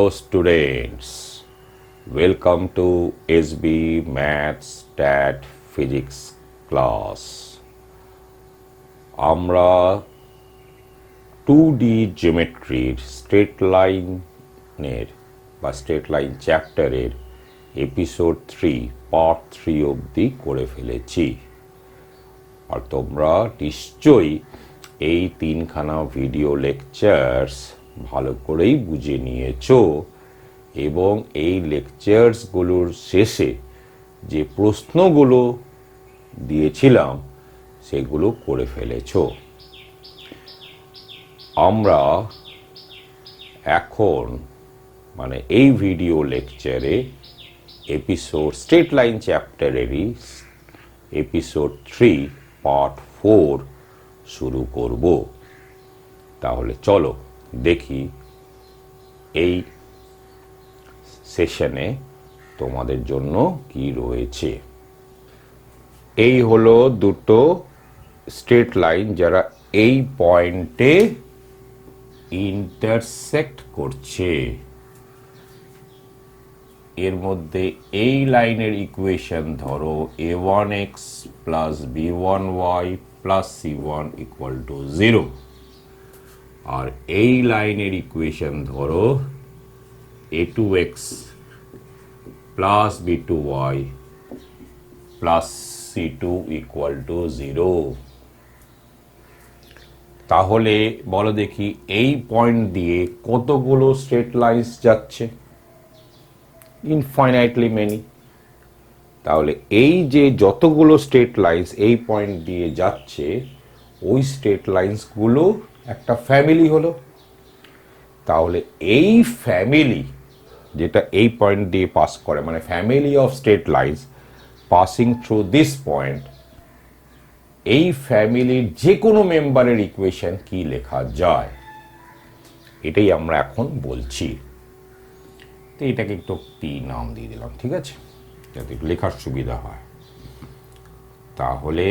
Hello students, welcome to SB Maths Stat Physics class. আমরা 2D জিওমেট্রির straight লাইনের বা straight line চ্যাপ্টারের episode 3 part 3 অবধি করে ফেলেছি। আর তোমরা নিশ্চয়ই এই তিনখানা ভিডিও লেকচার্স ভালো করেই বুঝে নিয়েছো এবং এই লেকচার্সগুলোর শেষে যে প্রশ্নগুলো দিয়েছিলাম সেগুলো করে ফেলেছো। আমরা এখন এই ভিডিও লেকচারে এপিসোড স্ট্রেট লাইন চ্যাপ্টারেরই এপিসোড 3 পার্ট 4 শুরু করব। তাহলে চলো দেখি এই সেশনে তোমাদের জন্য কি রয়েছে। এই হলো দুটো স্ট্রেট লাইন যারা এই পয়েন্টে ইন্টারসেক্ট করছে। এর মধ্যে এই লাইনের ইকুয়েশন ধরো a1x plus b1y plus c1 equal to 0, আর এই লাইনের ইকুয়েশন ধরো a2x plus b2y plus c2 equal to 0। তাহলে বলো দেখি এই পয়েন্ট দিয়ে কতগুলো স্ট্রেট লাইনস যাচ্ছে? Infinitely many. তাহলে এই যে যতগুলো স্ট্রেট লাইনস এই পয়েন্ট দিয়ে যাচ্ছে ওই স্ট্রেট লাইনসগুলো একটা ফ্যামিলি হলো। তাহলে এই ফ্যামিলি যেটা এই পয়েন্ট দিয়ে পাস করে family of straight lines passing through this point, এই ফ্যামিলির যে কোনো মেম্বারের ইকুয়েশন কি লেখা যায় এটাই আমরা এখন বলছি। তো এটাকে একটু নাম দিয়ে দিলাম, ঠিক আছে, যাতে লেখার সুবিধা হয়। তাহলে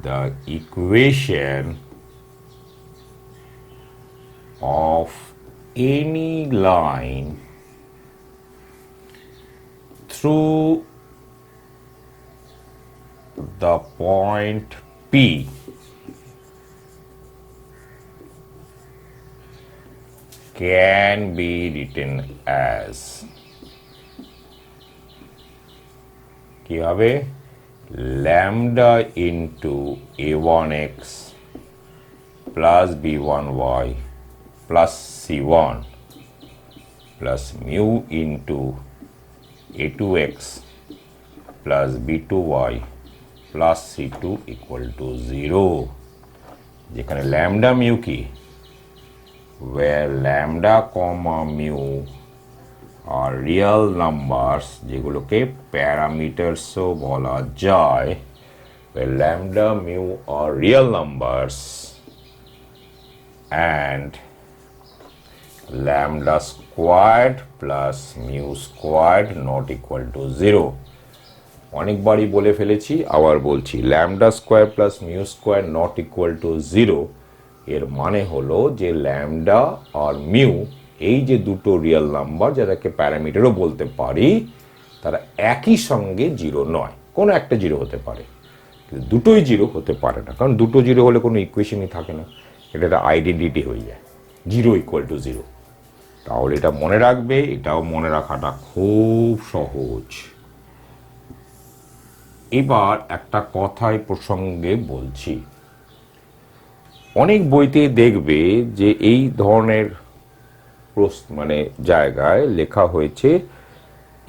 the equation of any line through the point P can be written as কি হবে? lambda into a1x plus b1y plus c1 plus mu into a2x plus b2y plus c2 equal to 0, যেখানে lambda mu কি, where lambda comma mu are real numbers যেগুলোকে প্যারামিটারসও বলা যায়, where lambda mu are real numbers and lambda squared plus mu squared not equal to 0। অনেকবারই বলে ফেলেছি, আবার বলছি, lambda square plus mu square not equal to 0 এর মানে হলো যে lambda আর mu এই যে দুটো রিয়েল নাম্বার যাদেরকে প্যারামিটারও বলতে পারি তারা একই সঙ্গে জিরো নয়। কোনো একটা জিরো হতে পারে, কিন্তু দুটোই জিরো হতে পারে না, কারণ দুটো জিরো হলে কোনো ইকুয়েশনই থাকে না, এটা একটা আইডেন্টিটি হয়ে যায়, জিরো ইকুয়াল টু জিরো। তাহলে এটা মনে রাখবে, এটাও মনে রাখাটা খুব সহজ। এবার একটা কথাই প্রসঙ্গে বলছি, অনেক বইতে দেখবে যে এই ধরনের জায়গায় লেখা হয়েছে,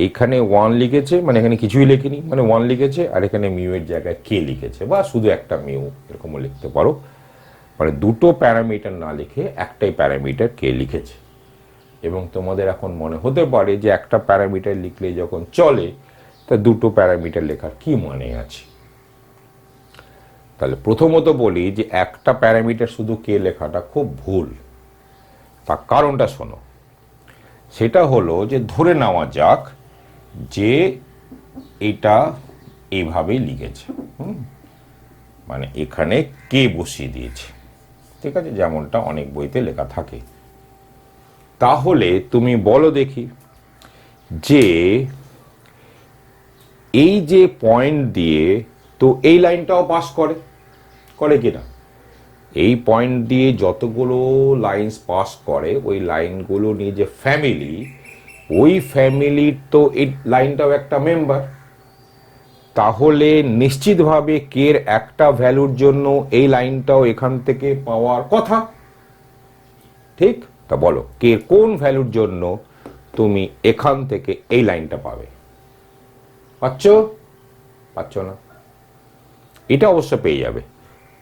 এখানে 1 লিখেছে, এখানে কিছুই লেখেনি, 1 লিখেছে, আর এখানে মিউ এর জায়গায় কে লিখেছে, বা শুধু একটা মিউ এরকমও লিখতে পারো, দুটো প্যারামিটার না লিখে একটাই প্যারামিটার কে লিখেছে। এবং তোমাদের এখন মনে হতে পারে যে একটা প্যারামিটার লিখলে যখন চলে তা দুটো প্যারামিটার লেখার কি মানে আছে। তাহলে প্রথমত বলি যে একটা প্যারামিটার শুধু কে লেখাটা খুব ভুল। তার কারণটা শোনো, সেটা হলো যে ধরে নেওয়া যাক যে এটা এইভাবেই লিখেছে, এখানে কে বসিয়ে দিয়েছে, ঠিক আছে, যেমনটা অনেক বইতে লেখা থাকে। তাহলে তুমি বলো দেখি যে এই যে পয়েন্ট দিয়ে তো এই লাইনটাও পাস করে, করে কিনা? এই পয়েন্ট দিয়ে যতগুলো লাইনস পাস করে ওই লাইনগুলো নিয়ে যে ফ্যামিলি, ওই ফ্যামিলির তো এই লাইনটাও একটা মেম্বার। তাহলে নিশ্চিতভাবে কের একটা ভ্যালুর জন্য এই লাইনটাও এখান থেকে পাওয়ার কথা, ঠিক? তা বলো কের কোন ভ্যালুর জন্য তুমি এখান থেকে এই লাইনটা পাবে? পাচ্ছ? পাচ্ছ না? এটা অবশ্য পেয়ে যাবে,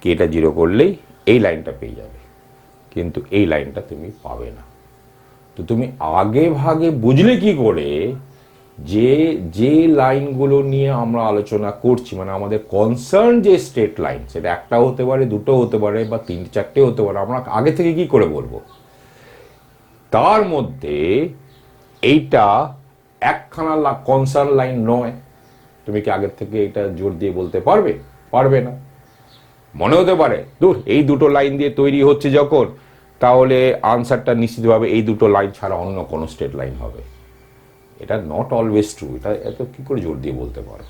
কেটা 0 করলেই এই লাইনটা পেয়ে যাবে, কিন্তু এই লাইনটা তুমি পাবে না। তো তুমি আগে ভাগে বুঝলে কি করে যে যে লাইনগুলো নিয়ে আমরা আলোচনা করছি, মানে আমাদের কনসার্ন যে স্ট্রেট লাইন, সেটা একটা হতে পারে, দুটো হতে পারে, বা 3-4টে হতে পারে, আমরা আগে থেকে কি করে বলবো? তার মধ্যে এইটা একখানা কনসার্ন লাইন নয়। তুমি কি আগের থেকে এটা জোর দিয়ে বলতে পারবে? পারবে না। মনে হতে পারে দূর এই দুটো লাইন দিয়ে তৈরি হচ্ছে যখন, তাহলে আনসারটা নিশ্চিতভাবে এই দুটো লাইন ছাড়া অন্য কোনো স্ট্রেট লাইন হবে। এটা নট অলওয়েজ ট্রু। এটা এত কী করে জোর দিয়ে বলতে পারো?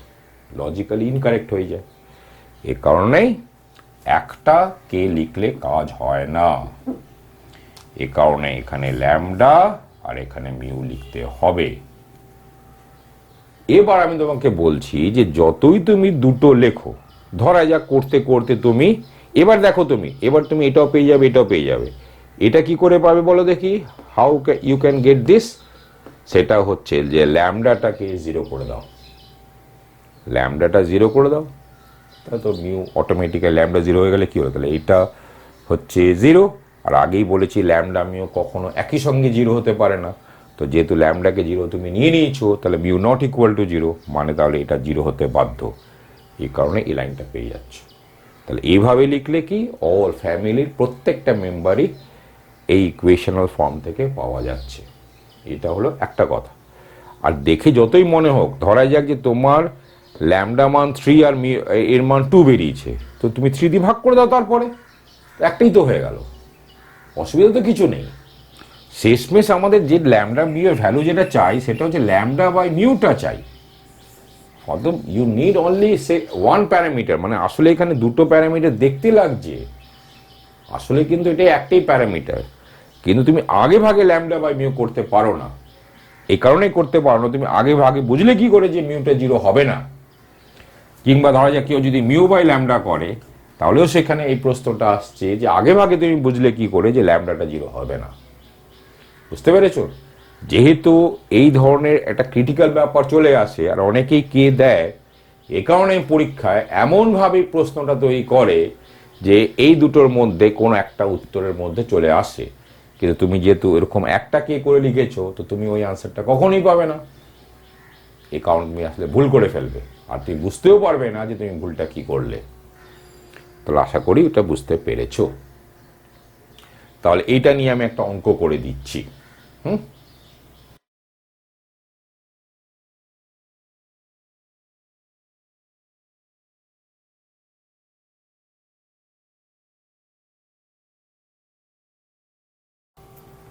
লজিক্যালি ইনকারেক্ট হয়ে যায়। এ কারণেই একটা কে লিখলে কাজ হয় না। এ কারণে এখানে ল্যামডা আর এখানে মিউ লিখতে হবে। এবার আমি তোমাকে বলছি যে যতই তুমি দুটো লেখো, ধরা যাক করতে করতে তুমি এবার দেখো এবার তুমি এটাও পেয়ে যাবে, এটাও পেয়ে যাবে। এটা কি করে পাবে বলো দেখি? How you can get this? সেটা হচ্ছে যে ল্যামডাটাকে 0 করে দাও। ল্যামডাটা 0 করে দাও, তা তো মিউ অটোমেটিক্যালি ল্যামডা 0 হয়ে গেলে কি হলো? তাহলে এটা হচ্ছে 0। আর আগেই বলেছি ল্যামডা মিউ কখনো একই সঙ্গে 0 হতে পারে না। তো যেহেতু ল্যামডাকে 0 তুমি নিয়ে নিয়েছো, তাহলে মিউ নট ইকুয়াল টু 0, মানে তাহলে এটা 0 হতে বাধ্য। এই কারণে এই লাইনটা পেয়ে যাচ্ছ। তাহলে এইভাবে লিখলে কি অল ফ্যামিলির প্রত্যেকটা মেম্বারই এই ইকুয়েশনাল ফর্ম থেকে পাওয়া যাচ্ছে। এটা হলো একটা কথা। আর দেখে যতই মনে হোক, ধরা যাক যে তোমার ল্যামডা মান 3 আর এর মান 2 বেরিয়েছে, তো তুমি 3 দিয়ে ভাগ করে দাও, তারপরে একটাই তো হয়ে গেল, অসুবিধা তো কিছু নেই। শেষমেশ আমাদের যে ল্যামডা মিউ এর ভ্যালু যেটা চাই, সেটা হচ্ছে ল্যামডা বাই মিউটা চাই। অতএব you need only say one parameter, মানে আসলে এখানে দুটো প্যারামিটার দেখতে লাগছে, আসলে কিন্তু এটা একটাই প্যারামিটার। কিন্তু তুমি আগে ভাগে ল্যামডা বাই মিউ করতে পারো না। এই কারণেই করতে পারো না, তুমি আগে ভাগে বুঝলে কি করে যে মিউটা 0 হবে না। কিংবা ধরা যাক কেউ যদি মিউ বাই ল্যামডা করে, তাহলেও সেখানে এই প্রশ্নটা আসছে যে আগে ভাগে তুমি বুঝলে কি করে যে ল্যামডাটা 0 হবে না। বুঝতে পেরেছো? যেহেতু এই ধরনের একটা ক্রিটিক্যাল ব্যাপার চলে আসে আর অনেকেই কে দেয়, এ কারণে পরীক্ষায় এমনভাবে প্রশ্নটা তৈরি করে যে এই দুটোর মধ্যে কোনো একটা উত্তরের মধ্যে চলে আসে, কিন্তু তুমি যেহেতু এরকম একটা কে করে লিখেছো, তো তুমি ওই আনসারটা কখনোই পাবে না। এই কারণে তুমি আসলে ভুল করে ফেলবে, আর তুমি বুঝতেও পারবে না যে তুমি ভুলটা কি করলে। তাহলে আশা করি ওটা বুঝতে পেরেছো। তাহলে এইটা নিয়ে আমি একটা অঙ্ক করে দিচ্ছি।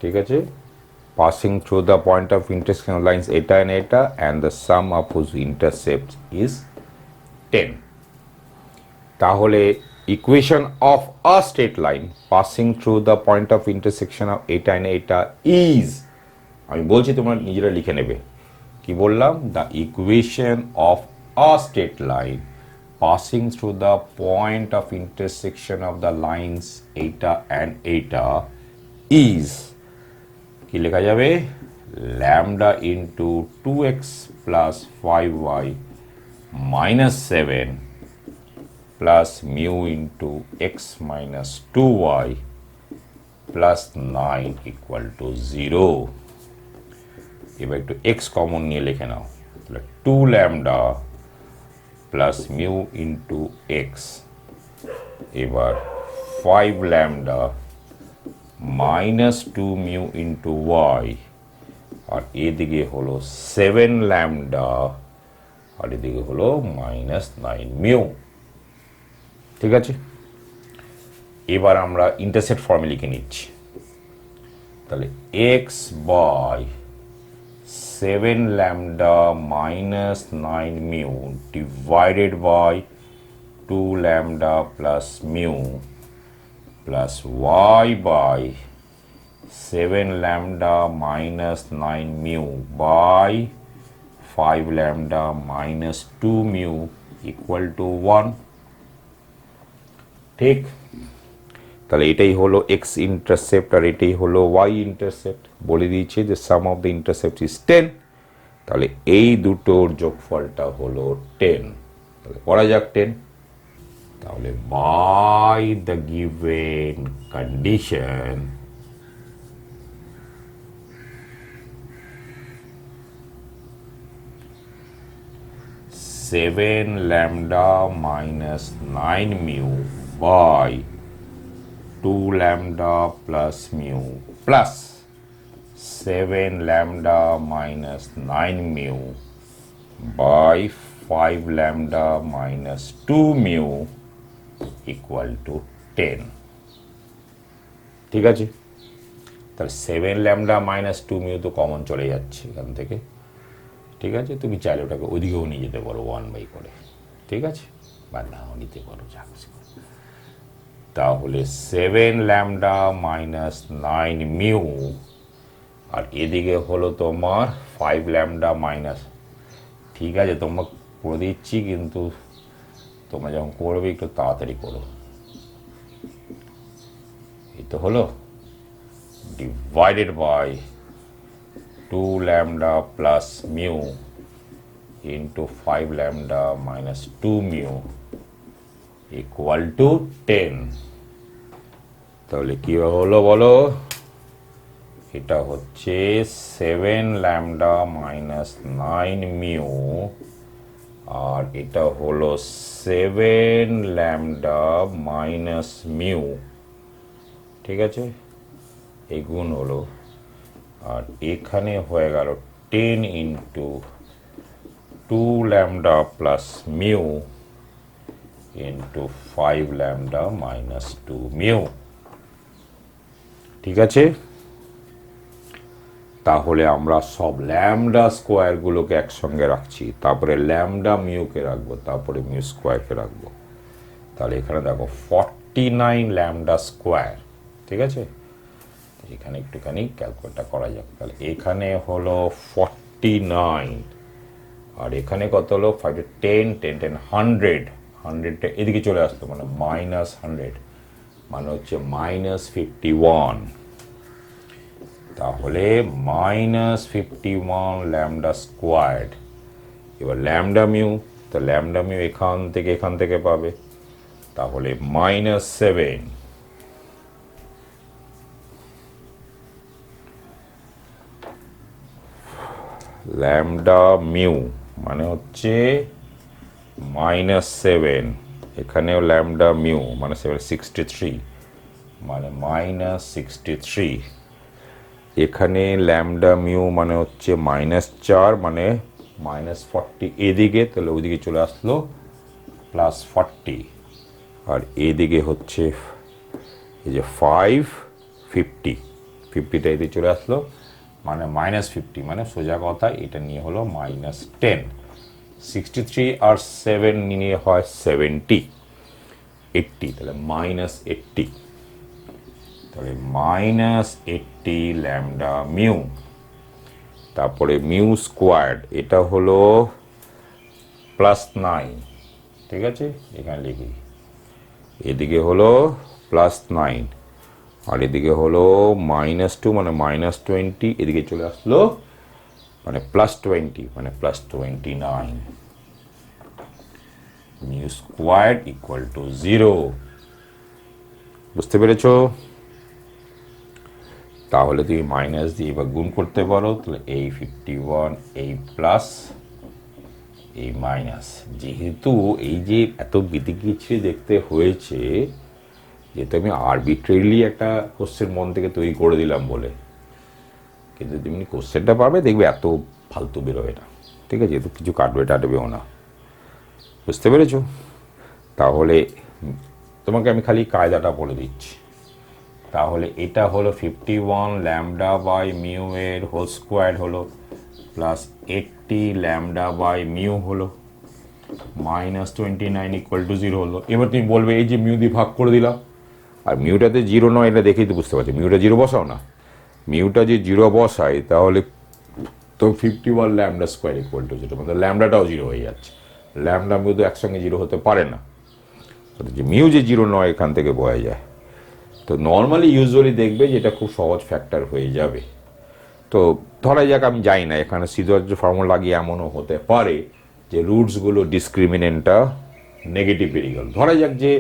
ঠিক আছে? passing through the point of intersection of lines eta and the sum of whose intercepts is 10. তাহলে equation of a straight line passing through the point of intersection of eta and eta is, আমি বলছি তোমরা নিজেরা লিখে নেবে। কি বললাম? the equation of a straight line passing through the point of intersection of the lines eta and eta is, কি লেখা যাবে? Lambda into 2x plus 5y minus 7 plus mu into x minus 2y plus 9 equal to 0। এবার একটু x common নিয়ে লিখে নাও, তাহলে 2 lambda plus mu into x, এবার 5 lambda minus 2 mu into y, আর এদিকে হলো 7 ল্যামডা, আর এদিকে হলো মাইনাস 9 মিউ। ঠিক আছে? এবার আমরা ইন্টারসেপ্ট ফর্মে লিখে নিচ্ছি। তাহলে x by 7 lambda minus 9 mu divided by 2 lambda plus mu plus y by 7 lambda minus 9 mu by 5 lambda minus 2 mu equal to 1। ঠিক, তাহলে এটাই হলো x ইন্টারসেপ্ট আর এটাই হলো y ইন্টারসেপ্ট। বলে দিয়েছে যে সাম অফ দ্য ইন্টারসেপ্ট ইজ 10, তাহলে এই দুটোর যোগফলটা হলো 10। তাহলে পড়া যাক 10। তাহলে by the given condition seven lambda minus 9 mu by 2 lambda plus mu plus 7 lambda minus 9 mu by 5 lambda minus 2 mu equal to 10। ঠিক আছে, তাহলে 7 lambda minus 2 mu তো কমন চলে যাচ্ছে এখান থেকে। ঠিক আছে, তুমি চাইলে ওটাকে ওইদিকেও নিয়ে যেতে পারো 1 বাই করে। ঠিক আছে, বা নাও নিতে পারো, যা খুশি। তাহলে 7 ল্যামডা মাইনাস 9 মিউ আর এদিকে হলো তোমার 5 ল্যামডা মাইনাস। ঠিক আছে, তোমার করে দিচ্ছি, কিন্তু তোমরা যখন করবে একটু তাড়াতাড়ি করো। এই তো হলো divided by 2 lambda plus mu into 5 lambda minus 2 mu equal to 10। তাহলে কি হলো বলো, এটা হচ্ছে 7 ল্যামডা মাইনাস 9 মিউ আর এটা হলো 7 ল্যামডা মাইনাস মিউ। ঠিক আছে, এই গুণ হলো, আর এখানে হয়ে গেল 10 into 2 lambda plus mu into 5 lambda minus 2 mu. ঠিক আছে, তাহলে আমরা সব ল্যামডা স্কোয়ারগুলোকে একসঙ্গে রাখছি, তারপরে ল্যামডা মিউকে রাখবো, তারপরে মিউ স্কোয়ারকে রাখবো। তাহলে এখানে দেখো 49 ল্যামডা স্কোয়ার। ঠিক আছে, এখানে একটুখানি ক্যালকুলেটটা করা যাক। তাহলে এখানে হলো 49 আর এখানে কত হলো 5 10 10 10 100। 100টা এদিকে চলে আসতো, মানে মাইনাস 100 মানে হচ্ছে মাইনাস 51। তাহলে মাইনাস 51 ল্যামডা স্কোয়ার্ড। এবার ল্যামডা মিউ, তো ল্যামডা মিউ এখান থেকে পাবে, তাহলে -7 ল্যামডা মিউ মানে হচ্ছে -7, এখানেও ল্যামডা মিউ মানে 63 মানে -63, এখানে ল্যামডা মিউ মানে হচ্ছে -4 মানে -40 এদিকে, তাহলে ওইদিকে চলে আসলো +40, আর এদিকে হচ্ছে এই যে 50টা এদিকে চলে আসলো মানে -50, মানে সোজা কথা এটা নিয়ে হলো -10। 63 আর 7 নিয়ে হয় 70, 80, তাহলে -80। তাহলে -80 ল্যামডা মিউ, তারপরে মিউ স্কোয়ার্ড এটা হলো +9। ঠিক আছে, এখানে লিখি, এদিকে হলো +9 আর এদিকে হলো -2 মানে -20, এদিকে চলে আসলো মানে +20 মানে +29। Mu squared equal to 0। বুঝতে পেরেছো? তাহলে তুমি মাইনাস দিয়ে এবার গুণ করতে পারো, তাহলে এই 51 এই প্লাস এই মাইনাস। যেহেতু এই যে এত বিতিকিচ্ছিরি দেখতে হয়েছে, যেহেতু আমি আরবিট্রেরিলি একটা কোশ্চেন মন থেকে তৈরি করে দিলাম বলে, কিন্তু তুমি কোশ্চেনটা পাবে দেখবে এত ফালতু বেরোয় না। ঠিক আছে, যেহেতু কিছু কাটবেও না। বুঝতে পেরেছো? তাহলে তোমাকে আমি খালি কায়দাটা বলে দিচ্ছি। তাহলে এটা হলো 51 ল্যামডা বাই মিউ এর হোল স্কোয়ার হলো প্লাস 80 ল্যামডা বাই মিউ হলো মাইনাস 29 ইকুয়াল টু 0 হলো। এবার তুমি বলবে এই যে মিউ দিয়ে ভাগ করে দিলাম, আর মিউটাতে 0 নয়, এটা দেখেই তো বুঝতে পারছি মিউটা 0 বসাও না। মিউটা যে 0 বসাই তাহলে তো 51 ল্যামডা স্কোয়ার ইকুয়াল টু 0, মানে ল্যামডাটাও 0 হয়ে যাচ্ছে। ল্যামডা মিউ তো একসঙ্গে 0 হতে পারে না, যে মিউ যে 0 নয় এখান থেকে বোঝা যায়। তো নর্মালি ইউজুয়ালি দেখবে যে এটা খুব সহজ ফ্যাক্টর হয়ে যাবে। তো ধরা যাক আমি জানি না, এখানে সিদ্ধার্থ ফর্মুলা লাগিয়ে এমনও হতে পারে যে রুটসগুলো ডিসক্রিমিনেন্টটা নেগেটিভ বেরিয়ে গেল। ধরা যাক যে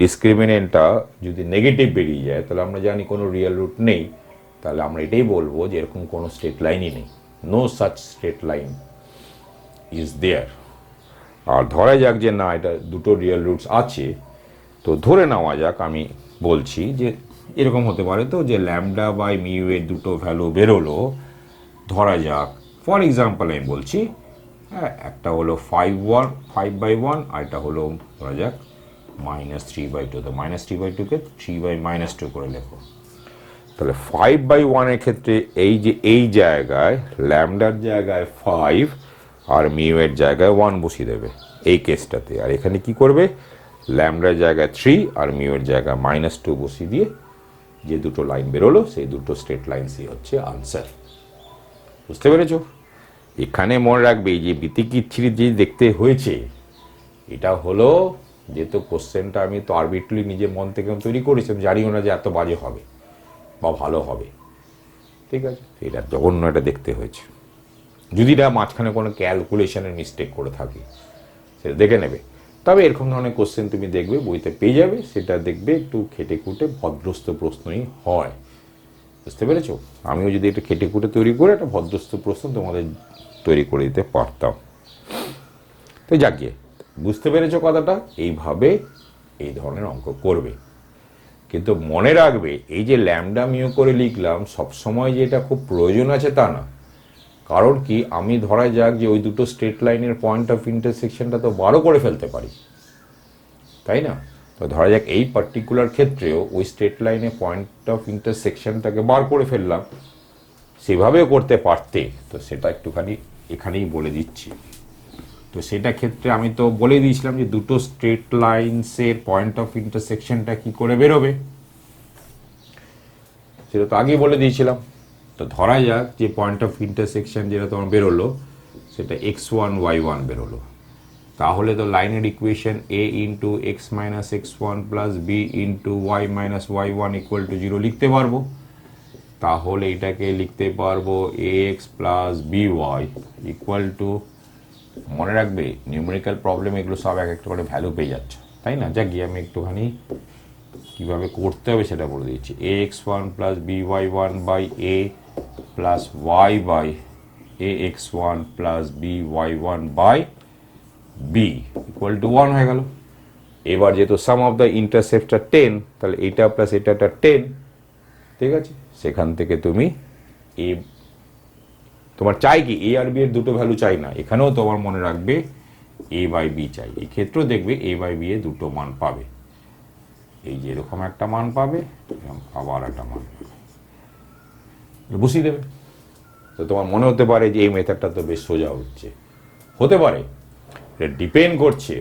ডিসক্রিমিনেন্টটা যদি নেগেটিভ বেরিয়ে যায় তাহলে আমরা জানি কোনো রিয়েল রুট নেই, তাহলে আমরা এটাই বলবো যে এরকম কোনো স্ট্রেট লাইনই নেই, no such straight line is there. আর ধরা যাক যে না, এটা দুটো রিয়েল রুটস আছে, তো ধরে নেওয়া যাক আমি বলছি যে এরকম হতে পারে তো যে ল্যামডা বাই মিউ এর দুটো ভ্যালু বেরোলো। ধরা যাক ফর এক্সাম্পল আমি বলছি, হ্যাঁ, একটা হলো 5/1 আর এটা হলো ধরা যাক -3/2। তো -3/2কে 3/-2 করে লেখো। তাহলে 5/1 এর ক্ষেত্রে এই যে এই জায়গায় ল্যামডার জায়গায় 5 আর মিউ এর জায়গায় 1 বসিয়ে দেবে এই কেসটাতে। আর এখানে কি করবে, ল্যামডার জায়গায় 3 আর মিউ এর জায়গায় -2 বসিয়ে দিয়ে যে দুটো লাইন বেরোলো সেই দুটো স্ট্রেট লাইন সি হচ্ছে আনসার। বুঝতে পেরেছো? এখানে মনে রাখবে যে বিতিকিচ্ছিরি যে দেখতে হয়েছে এটা হলো, যেহেতু কোশ্চেনটা আমি তো আরবিট্রারি নিজের মন থেকে তৈরি করেছি, জানিও না যে এত বাজে হবে বা ভালো হবে, ঠিক আছে? এটা জঘন্য এটা দেখতে হয়েছে। যদি না মাঝখানে কোনো ক্যালকুলেশনের মিস্টেক করে থাকি সেটা দেখে নেবে। তবে এরকম ধরনের কোশ্চেন তুমি দেখবে বইতে পেয়ে যাবে, সেটা দেখবে একটু খেটে খুঁটে ভদ্রস্থ প্রশ্নই হয়। বুঝতে পেরেছো? আমিও যদি একটু খেটে খুঁটে তৈরি করে একটা ভদ্রস্থ প্রশ্ন তোমাদের তৈরি করে দিতে পারতাম। তো জাগিয়ে বুঝতে পেরেছো কথাটা? এইভাবে এই ধরনের অঙ্ক করবে। কিন্তু মনে রাখবে এই যে ল্যামডা মিউ করে লিখলাম সবসময় যে এটা খুব প্রয়োজন আছে তা না। কারণ কি, আমি ধরা যাক যে ওই দুটো স্ট্রেট লাইনের পয়েন্ট অফ ইন্টারসেকশনটা তো 12 করে ফেলতে পারি, তাই না? তো ধরা যাক এই পার্টিকুলার ক্ষেত্রেও ওই স্ট্রেট লাইনে পয়েন্ট অফ ইন্টারসেকশনটাকে বার করে ফেললাম, সেভাবেও করতে পারতে। তো সেটা একটুখানি এখানেই বলে দিচ্ছি। তো সেটা ক্ষেত্রে আমি তো বলে দিয়েছিলাম যে দুটো স্ট্রেট লাইনসের পয়েন্ট অফ ইন্টারসেকশনটা কি করে বেরোবে, সেটা তো আগেই বলে দিয়েছিলাম। তো ধরা যাক যে পয়েন্ট অফ ইন্টারসেকশন যেটা তোমার বেরোলো সেটা x1 y1 বেরোলো। তাহলে তো লাইনের equation a into x minus x1 plus B into y minus y1 equal to 0 লিখতে পারবো। তাহলে এটাকে লিখতে পারবো ax plus by equal to, মনে রাখবে নিউমেরিক্যাল প্রবলেম এগুলো সব এক একটা করে ভ্যালু পেয়ে যাচ্ছে, তাই না? যা গিয়ে আমি একটুখানি কীভাবে করতে হবে সেটা বলে দিচ্ছি। ax1 plus by1 by a plus y by ax1 plus by1 by b equal to 1 হয়ে গেল। এবার যেহেতু সাম অফ দ্য ইন্টারসেপ্টটা 10, তাহলে এটা প্লাস এটা 10, ঠিক আছে? সেখান থেকে তুমি এ তোমার চাই কি এ আর বি এর দুটো ভ্যালু চাই না, এখানেও তোমার মনে রাখবে এ বাই বি চাই। এই ক্ষেত্রেও দেখবে এ বাই বি এ দুটো মান পাবে, এই যে এরকম একটা মান পাবে, আবার একটা মান পাবে, বসিয়ে দেবে। তো তোমার মনে হতে পারে যে এই মেথডটা তো বেশ সোজা হতে পারে। এটা ডিপেন্ড করছে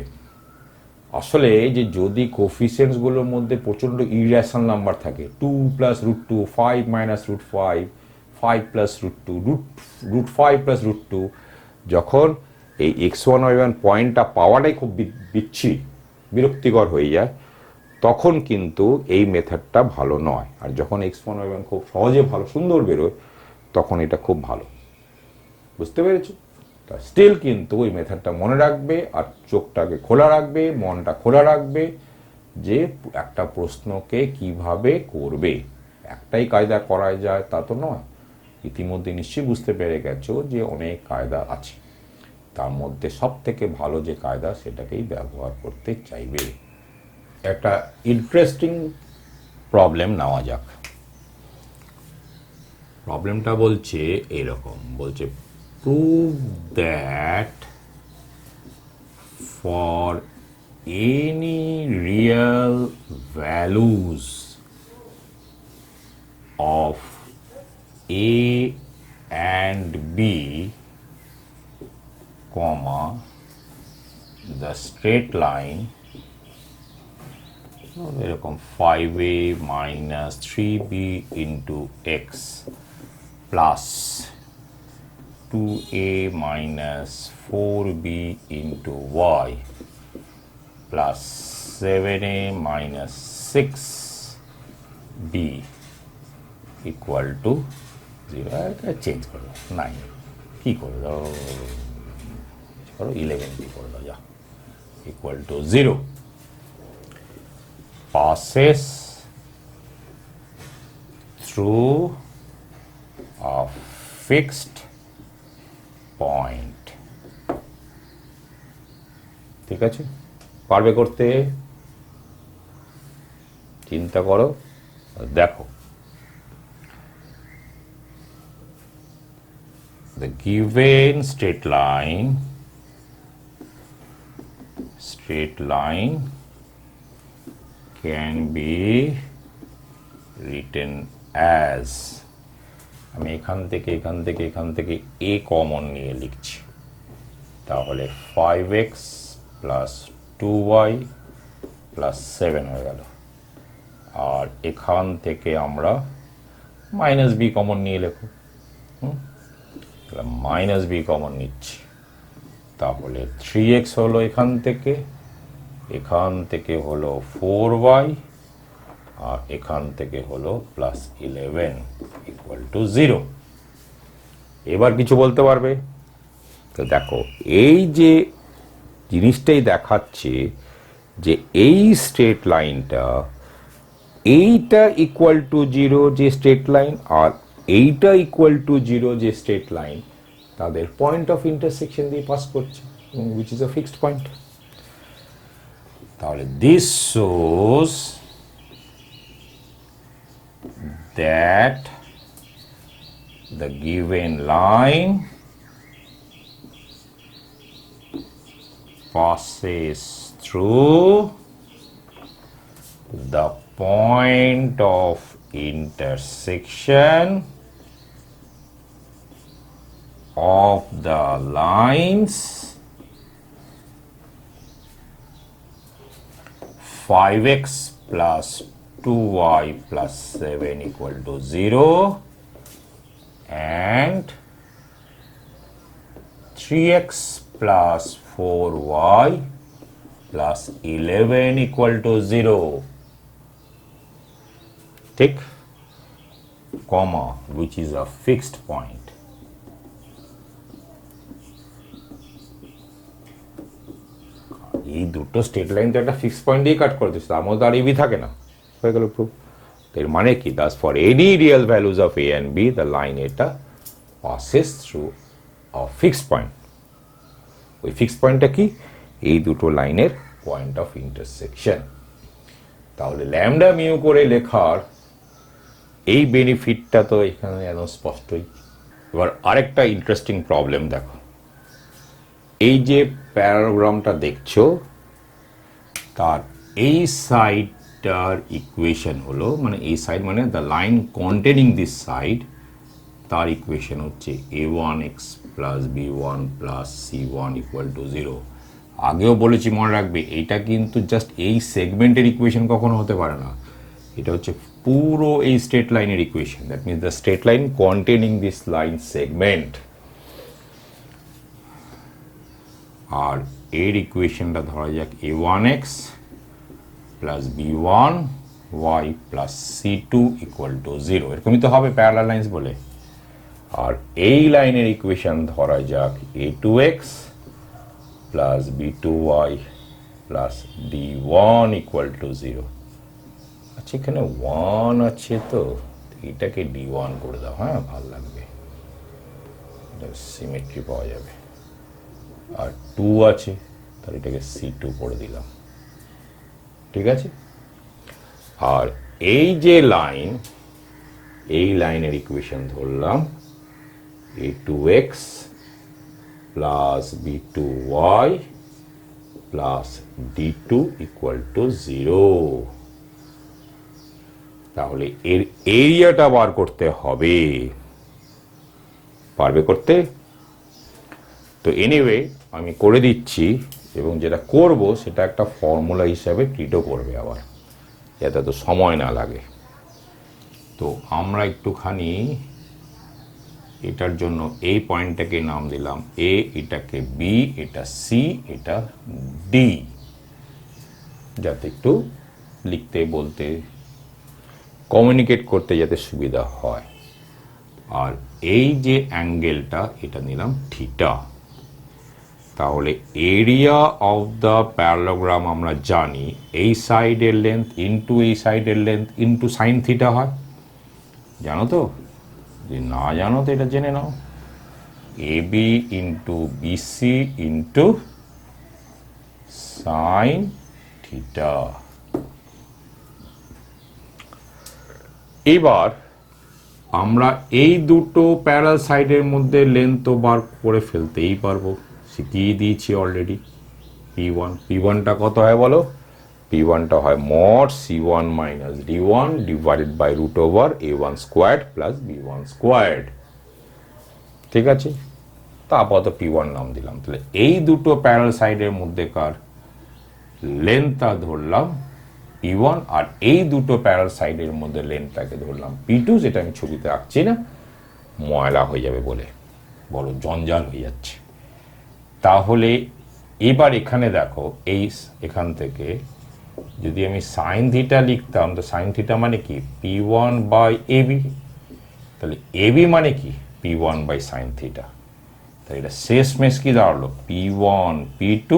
আসলে যে যদি কোফিসিয়েন্টসগুলোর মধ্যে প্রচণ্ড ইরেশনাল নাম্বার থাকে, 2 প্লাস √2, 5 মাইনাস √5, 5 প্লাস √2, √5 প্লাস √2, যখন এই x1 y1 পয়েন্টটা পাওয়াটাই খুব বিরক্তিকর হয়ে যায়, তখন কিন্তু এই মেথডটা ভালো নয়। আর যখন x1 y1 খুব সহজে ভালো সুন্দর বেরোয় তখন এটা খুব ভালো। বুঝতে পেরেছো? তা স্টিল কিন্তু ওই মেথডটা মনে রাখবে, আর চোখটাকে খোলা রাখবে, মনটা খোলা রাখবে যে একটা প্রশ্নকে কিভাবে করবে। একটাই কায়দা করা যায় তা তো নয়, ইতিমধ্যে নিশ্চয়ই বুঝতে পেরে গেছো যে অনেক কায়দা আছে, তার মধ্যে সব থেকে ভালো যে কায়দা সেটাকেই ব্যবহার করতে চাইবে। একটা ইন্টারেস্টিং প্রবলেম নেওয়া যাক। প্রবলেমটা বলছে এরকম, বলছে prove that for any real values of A and B, comma, the straight line এরকম 5a minus 3b into x plus 2a minus 4b into y plus 7a minus 6b equal to 0 change করো 9 কি করে দাও করো 11 কি করে দাও যা equal to 0 passes through a fixed point ঠিক আছে পারবে করতে চিন্তা করো দেখো the given straight line can be written as আমি এখান থেকে a কমন নিয়ে লিখছি তাহলে 5x plus 2y plus 7 হয়ে গেল আর এখান থেকে আমরা মাইনাস b কমন নিয়ে লেখো মাইনাস b কমন নিচ্ছি তাহলে 3x হলো এখান থেকে হলো 4y আর এখান থেকে হলো প্লাস 11 ইকুয়াল টু 0 এবার কিছু বলতে পারবে তো দেখো এই যে জিনিসটাই দেখাচ্ছে যে এই স্ট্রেট লাইনটা এইটা ইকুয়াল টু 0 যে স্ট্রেট লাইন আর এইটা ইকুয়াল টু 0 যে স্ট্রেট লাইন তাদের পয়েন্ট অফ ইন্টারসেকশন দিয়ে পাস করছে which is a fixed point তাহলে this shows that the given line passes through the point of intersection of the lines 5x plus 2y plus 7 equal to 0 and 3x plus 4y plus 11 equal to 0 ঠিক comma which is a fixed point এই দুটো straight line তো একটা fixed point দিয়ে কাট করে দিচ্ছে তার মধ্যে আর এবি থাকে না হয়ে গেল প্রুফ এর মানে কি thus for any real values of a and b the line এটা passes through a fixed point ওই ফিক্সড পয়েন্টটা কি এই দুটো লাইনের পয়েন্ট অফ ইন্টারসেকশন তাহলে ল্যামডা মিউ করে লেখার এই বেনিফিটটা তো এখানে একদম স্পষ্টই এবার আরেকটা ইন্টারেস্টিং প্রবলেম দেখো এই যে প্যারাগ্রামটা দেখছো তার এই সাইডটার ইকুয়েশন হলো মানে এই সাইড মানে the line containing this side তার ইকুয়েশন হচ্ছে a1x plus b1 plus c1 equal to 0 আগেও বলেছি মনে রাখবে এইটা কিন্তু জাস্ট এই সেগমেন্টের ইকুয়েশন কখনো হতে পারে না এটা হচ্ছে পুরো এই স্ট্রেট লাইনের equation that means the straight line containing this line segment আর এর ইকুয়েশনটা ধরা যাক a1x plus b1 y plus c2 equal to 0 এরকমই তো হবে প্যারালাল লাইন্স বলে আর এই লাইনের ইকুয়েশন ধরা যাক a2x plus b2y plus d1 equal to 0 আচ্ছা এখানে 1 আছে তো এটাকে d1 করে দাও হ্যাঁ ভালো লাগবে সিমেট্রি পাওয়া যাবে আর 2 আছে তাহলে এটাকে c2 করে দিলাম ঠিক আছে আর এই যে লাইন এই লাইনের ইকুয়েশন ধরলাম a2x plus b2y plus d2 equal to 0 তাহলে এর এরিয়াটা বার করতে হবে, পারবে করতে? তো এনিওয়ে আমি করে দিচ্ছি, এবং যেটা করব সেটা একটা ফর্মুলা হিসাবে ট্রিটও করবে আবার, যাতে তো সময় না লাগে। তো আমরা একটুখানি এটার জন্য এই পয়েন্টটাকে নাম দিলাম এ, এটাকে বি, এটা সি, এটা ডি, যাতে একটু লিখতে বলতে কমিউনিকেট করতে যাতে সুবিধা হয়। আর এই যে অ্যাঙ্গেলটা এটা নিলাম থিটা। তাহলে এরিয়া অফ দ্য প্যারালোগ্রাম আমরা জানি এই সাইডের লেন্থ ইন্টু এই সাইডের লেন্থ ইন্টু সাইন থিটা হয়, জানো তো? যদি না জানো তো এটা জেনে নাও, A B into BC into sine theta. এবার আমরা এই দুটো প্যারাল সাইডের মধ্যে লেন্থ তো বার করে ফেলতেই পারবো, শিখিয়ে দিয়েছি অলরেডি। P1টা কত হয় বলো? P1টা হয় mod C1 minus D1 divided by root over A1 squared plus B1 squared. ঠিক আছে, তা আপাতত P1 নাম দিলাম। তাহলে এই দুটো প্যারাল সাইডের মধ্যেকার লেন্থটা ধরলাম P1, আর এই দুটো প্যারাল সাইডের মধ্যে লেন্থটাকে ধরলাম P2। যেটা আমি ছবিতে আঁকছি না, ময়লা হয়ে যাবে বলে, বড় জঞ্জাল হয়ে যাচ্ছে। তাহলে এবার এখানে দেখো, এই এখান থেকে যদি আমি সাইন থিটা লিখতাম, তো সাইন থিটা মানে কি? P1 by AB। তাহলে AB মানে কি? P1 by sine theta. তাহলে এটা শেষমেশ কি দাঁড়ালো? P1 P2,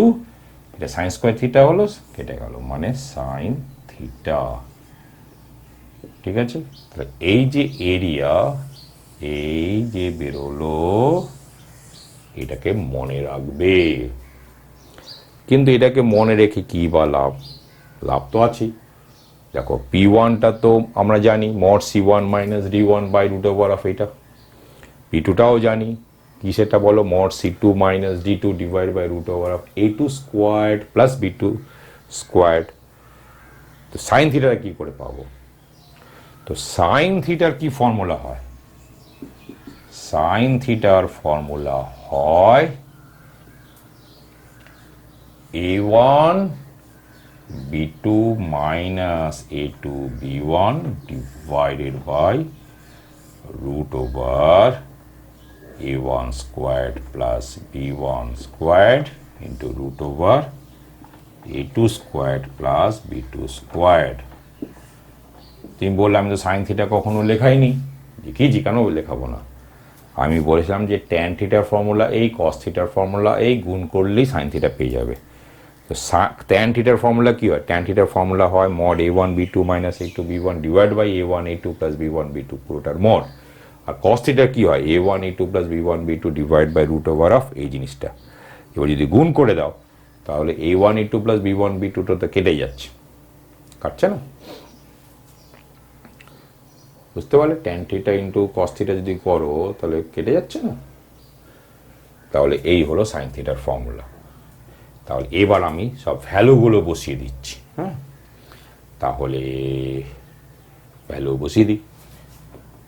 এটা সাইন স্কোয়ার থিটা হলো, কেটে গেল, মানে সাইন থিটা। ঠিক আছে, তাহলে এই যে এরিয়া, এই যে বেরোলো, এটাকে মনে রাখবে। কিন্তু এটাকে মনে রেখে কি বা লাভ? লাভ তো আছেই। দেখো P1টা তো আমরা জানি mod C1 minus D1 by root over of এটা। P2টাও জানি কি, সেটা বলো? Mod C2 minus D2 divide by root over of A2 squared plus B2 squared. তো সাইন থিটাটা কি করে পাবো? তো সাইন থিটার কি ফর্মুলা হয়? সাইন থিটার ফর্মুলা হয় A1 B2 minus A2 B1 divided by root over A1 squared plus B1 squared into root over A2 squared plus B2 squared। তুমি বললে আমি তো সাইন থিটা কখনো লেখাইনি। লিখিয়েছি, কেন লেখাবো না? আমি বলেছিলাম যে ট্যান থিটার ফর্মুলা এই, কস থিটার ফর্মুলা এই, গুণ করলেই সাইন থিটা পেয়ে যাবে। তো ট্যান থিটার ফর্মুলা কি হয়? ট্যান থিটার ফর্মুলা হয় mod A1 B2 minus A2 B1 divide by A1 A2 plus B1 B2 পুরোটার মড। আর কস থিটার কি হয়? A1 A2 plus B1 B2 divide by root over of এই জিনিসটা। এবার যদি গুণ করে দাও, তাহলে A1 A2 plus B1 B2 তো কেটেই যাচ্ছে, কাটছে না? বুঝতে পারলে? Tan theta into cos theta যদি করো তাহলে কেটে যাচ্ছে না? তাহলে এই হলো সাইন থিটার ফর্মুলা। তাহলে এবার আমি সব ভ্যালুগুলো বসিয়ে দিচ্ছি। হ্যাঁ, তাহলে ভ্যালু বসিয়ে দিই।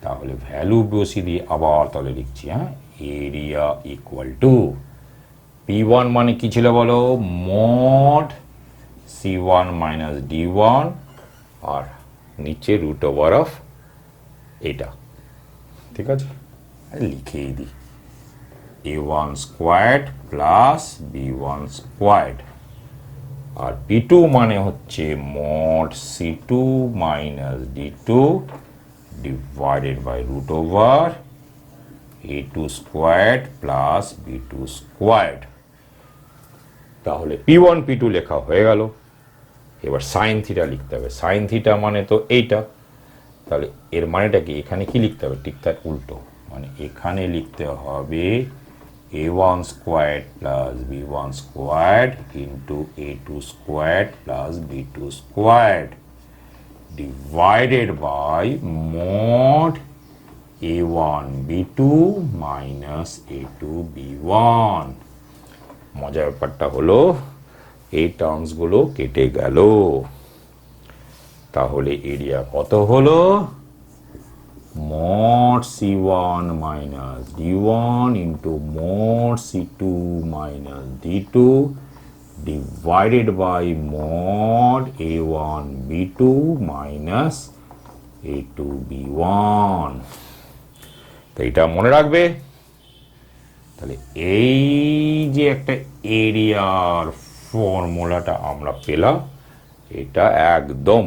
তাহলে ভ্যালু বসিয়ে দিয়ে আবার তাহলে লিখছি, হ্যাঁ, এরিয়া ইকুয়াল টু P1 মানে কি ছিল বলো? মড C1 মাইনাস D1 আর নিচে রুট ওভার অফ এটা। ঠিক আছে, লিখেই দিই A1 squared plus B1 squared. আর P2 মানে হচ্ছে mod C2 minus D2 divided by root over A2 squared plus B2 squared. তাহলে P1 P2 লেখা হয়ে গেল। এবার সাইন থিটা লিখতে হবে। সাইন থিটা মানে তো এইটা। তাহলে এর মানেটা কি? এখানে কি লিখতে হবে? ঠিক তার উল্টো, মানে এখানে লিখতে হবে A1 squared plus B1 squared into A2 squared plus B2 squared divided by mod A1 B2 minus A2 B1। মজার ব্যাপারটা হলো এই টার্মসগুলো কেটে গেল। তাহলে এরিয়া কত হলো? mod c1 minus d1 into mod c2 minus d2 divided by mod a1 b2 minus a2 b1। তো এটা মনে রাখবে। তাহলে এই যে একটা এরিয়ার ফর্মুলাটা আমরা পেলাম, এটা একদম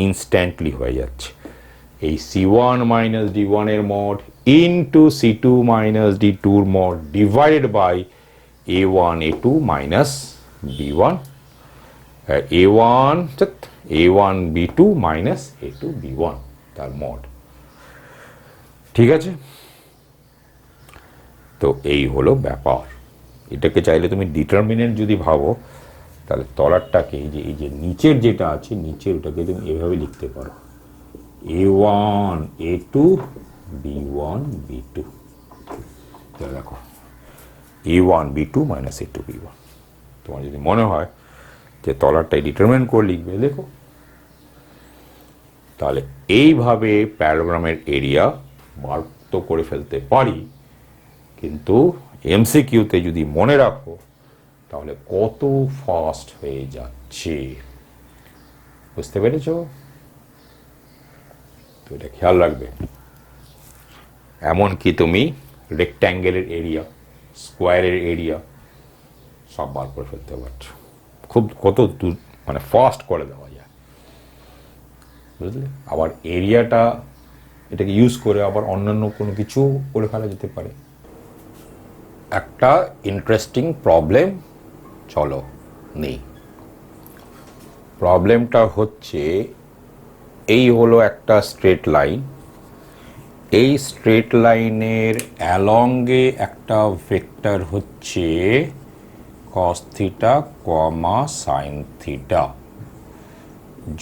ইনস্ট্যান্টলি হয়ে যাচ্ছে। এই c1 মাইনাস d1 এর mod into c2 minus d2 এর mod divided by a1 a2 minus b1 a1 b2 minus a2 b1 তার মড। ঠিক আছে, তো এই হলো ব্যাপার। এটাকে চাইলে তুমি ডিটারমিনেন্ট যদি ভাবো, তাহলে তলারটাকে এই যে নিচের যেটা আছে, নিচের ওটাকে তুমি এভাবে লিখতে পারো, a1 a2 b1 b2। দেখো a1 b2 minus a2 b1। তোমার যদি মনে হয় যে তলারটাই ডিটারমিনেন্ট করে লিখবে, দেখো তাহলে এইভাবে প্যারাগ্রামের এরিয়া বার তো করে ফেলতে পারি, কিন্তু এমসিকিউতে যদি মনে রাখো তাহলে কত ফাস্ট হয়ে যাচ্ছে। বুঝতে পেরেছ? তো এটা খেয়াল রাখবে। এমনকি তুমি রেক্ট্যাঙ্গেলের এরিয়া, স্কোয়ারের এরিয়া সব বার করে ফেলতে পারছো, খুব কত মানে ফাস্ট করে দেওয়া যায়। বুঝলে? আবার এরিয়াটা এটাকে ইউজ করে আবার অন্যান্য কোনো কিছু করে ফেলা যেতে পারে। একটা ইন্টারেস্টিং প্রবলেম চলো নেই। প্রবলেমটা হচ্ছে, এই হলো একটা স্ট্রেট লাইন, এই স্ট্রেট লাইনের অ্যালংয়ে একটা ভেক্টর হচ্ছে cos theta comma sine theta.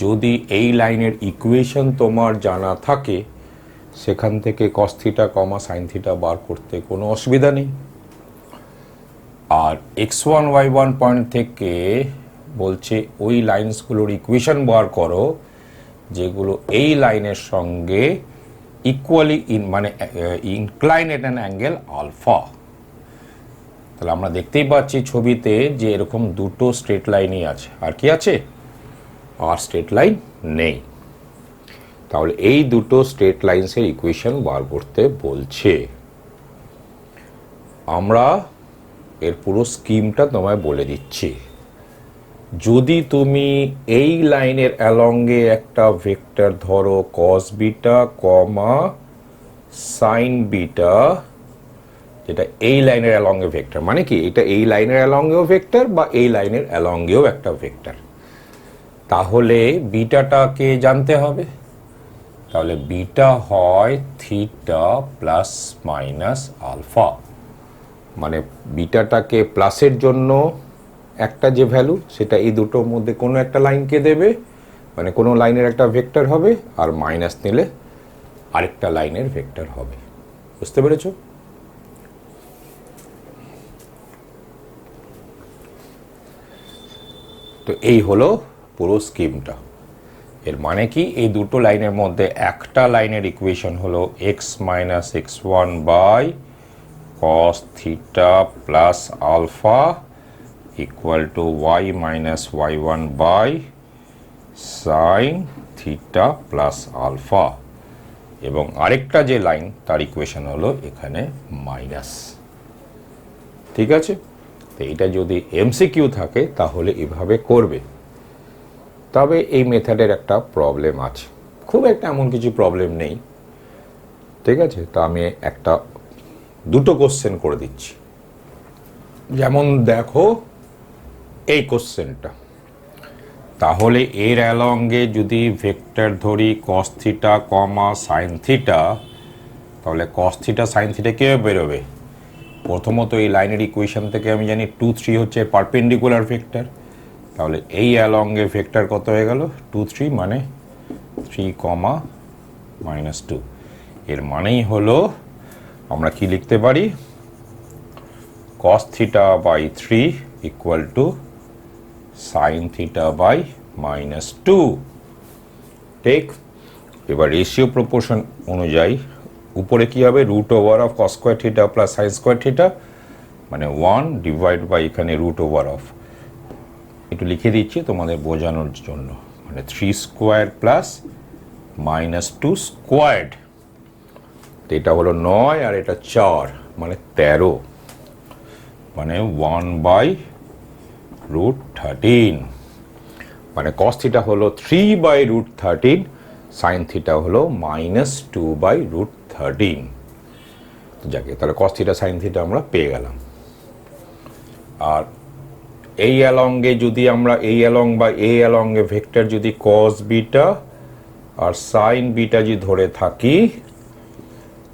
যদি এই লাইনের ইকুয়েশন তোমার জানা থাকে, সেখান থেকে cos theta comma sine theta বার করতে কোনো অসুবিধা নেই। আর x1 y1 পয়েন্ট থেকে বলছে ওই লাইনসগুলোর ইকুয়েশন বার করো যেগুলো এই লাইনের সঙ্গে ইকুয়ালি মানে incline at an angle alpha. তাহলে আমরা দেখতেই পাচ্ছি ছবিতে যে এরকম দুটো স্ট্রেট লাইনই আছে, আর কি আছে? আর স্ট্রেট লাইন নেই। তাহলে এই দুটো স্ট্রেট লাইনসের ইকুয়েশন বার করতে বলছে। আমরা এর পুরো স্কিমটা তোমায় বলে দিচ্ছি। যদি তুমি এই লাইনের অ্যালংয়ে একটা ভেক্টর ধরো cos বিটা কমা সাইন বিটা, যেটা এই লাইনের অ্যালংয়ে ভেক্টর, মানে কি এটা এই লাইনের অ্যালংয়েও ভেক্টর বা এই লাইনের অ্যালংয়েও একটা ভেক্টর, তাহলে বিটাটাকে জানতে হবে। তাহলে বিটা হয় থিটা প্লাস মাইনাস আলফা, মানে বিটাটাকে প্লাসের জন্য একটা যে ভ্যালু, সেটা এই দুটোর মধ্যে কোনো একটা লাইনকে দেবে, মানে কোনো লাইনের একটা ভেক্টর হবে, আর মাইনাস নিলে আরেকটা লাইনের ভেক্টর হবে। বুঝতে পেরেছ? তো এই হলো পুরো স্কিমটা। এর মানে কি, এই দুটো লাইনের মধ্যে একটা লাইনের ইকুয়েশন হলো x minus x1 by cos theta plus alpha equal to y minus y1 by sine theta plus alpha, এবং আরেকটা যে লাইন তার ইকুয়েশন হলো এখানে মাইনাস। ঠিক আছে? তো এটা যদি এমসিকিউ থাকে তাহলে এভাবে করবে। তবে এই মেথডের একটা প্রবলেম আছে, খুব একটা এমন কিছু প্রবলেম নেই। ঠিক আছে, তো আমি দুটো কোশ্চেন করে দিচ্ছি। যেমন দেখো এই কোশ্চেনটা, তাহলে এর অ্যালংয়ে যদি ভেক্টর ধরি cos theta comma sine theta, তাহলে cos থিটা সাইন থিটা কীভাবে বেরোবে? প্রথমত এই লাইনের ইকুয়েশন থেকে আমি জানি 2 3 হচ্ছে পারপেন্ডিকুলার ভেক্টর, তাহলে এই অ্যালংয়ে ভেক্টর কত হয়ে গেল? 2 3, মানে 3 কমা মাইনাস 2। এর মানেই হলো আমরা কি লিখতে পারি, cos theta by 3 equal to sine theta by minus 2। ঠিক। এবার রেশিও প্রপোর্শন অনুযায়ী উপরে কি হবে, root over of cos square theta plus sine square theta, মানে 1 ডিভাইড বাই এখানে রুট ওভার অফ, একটু লিখে দিচ্ছি তোমাদের বোঝানোর জন্য, মানে 3 স্কোয়ার প্লাস -2 স্কোয়ার্ড, এটা হলো 9 আর এটা 4 মানে 13, মানে 1/√13, মানে কস থিটা হলো 3/√13, সাইন থিটা হলো -2/√13। যাকে তাহলে কস থিটা সাইন থিটা আমরা পেয়ে গেলাম। আর এই অ্যালঙ্গে যদি আমরা এই অ্যালং বা এই অ্যালঙ্গে ভেক্টর যদি কস বিটা আর সাইন বিটা যদি ধরে থাকি,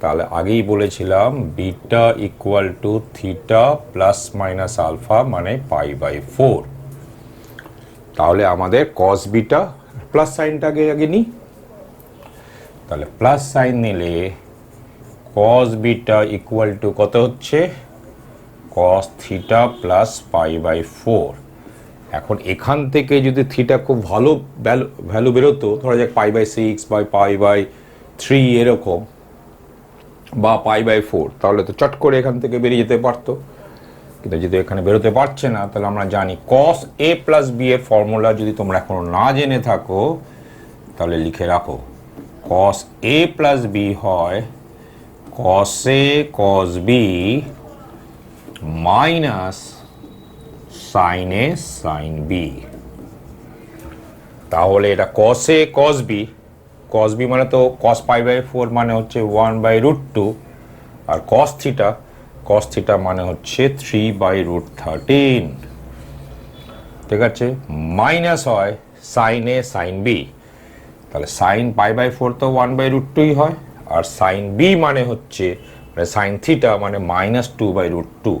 তাহলে আগেই বলেছিলাম beta equal to theta plus minus alpha মানে π/4। তাহলে আমাদের কস বিটা প্লাস সাইনটাকে আগে নিই, তাহলে প্লাস সাইন নিলে কস বিটা ইকুয়াল টু কত হচ্ছে, কস থিটা প্লাস π/4। এখন এখান থেকে যদি থিটা খুব ভালো ভ্যালু বেরোতো, ধরা যাক π/6 বা π/3 এরকম, বা π/4, তাহলে তো চট করে এখান থেকে বেরিয়ে যেতে পারতো। কিন্তু যদি এখানে বেরোতে পারছে না, তাহলে আমরা জানি cos a প্লাস b এর ফর্মুলা যদি তোমরা এখনো না জেনে থাকো, তাহলে লিখে রাখো, cos a প্লাস b হয় cos a cos b minus sin a sin b। তাহলে এটা cos a cos b, cos b মানে তো cos π/4 মানে হচ্ছে 1/√2, আর cos থিটা মানে হচ্ছে 3/√13, ঠিক আছে, মাইনাস হয় sin a sin b, তাহলে sin π/4 তো 1/√2 হয়, আর sin b মানে হচ্ছে sin থিটা মানে -2/√2।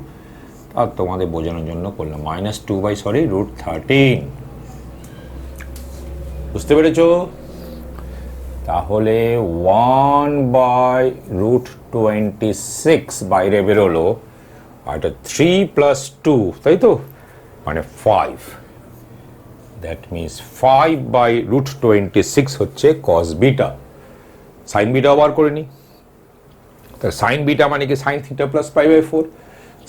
আর তোমাদের বোঝানোর জন্য করলাম -2/√13, বুঝতে পেরেছো? তাহলে 1/√26 বাইরে বেরোলো, আর এটা 3 + 2, তাই তো, মানে 5, দ্যাট মিনস 5/√26 হচ্ছে কস বিটা। সাইন বিটা বার করে নি, তাহলে সাইন বিটা মানে কি sine theta plus π/4।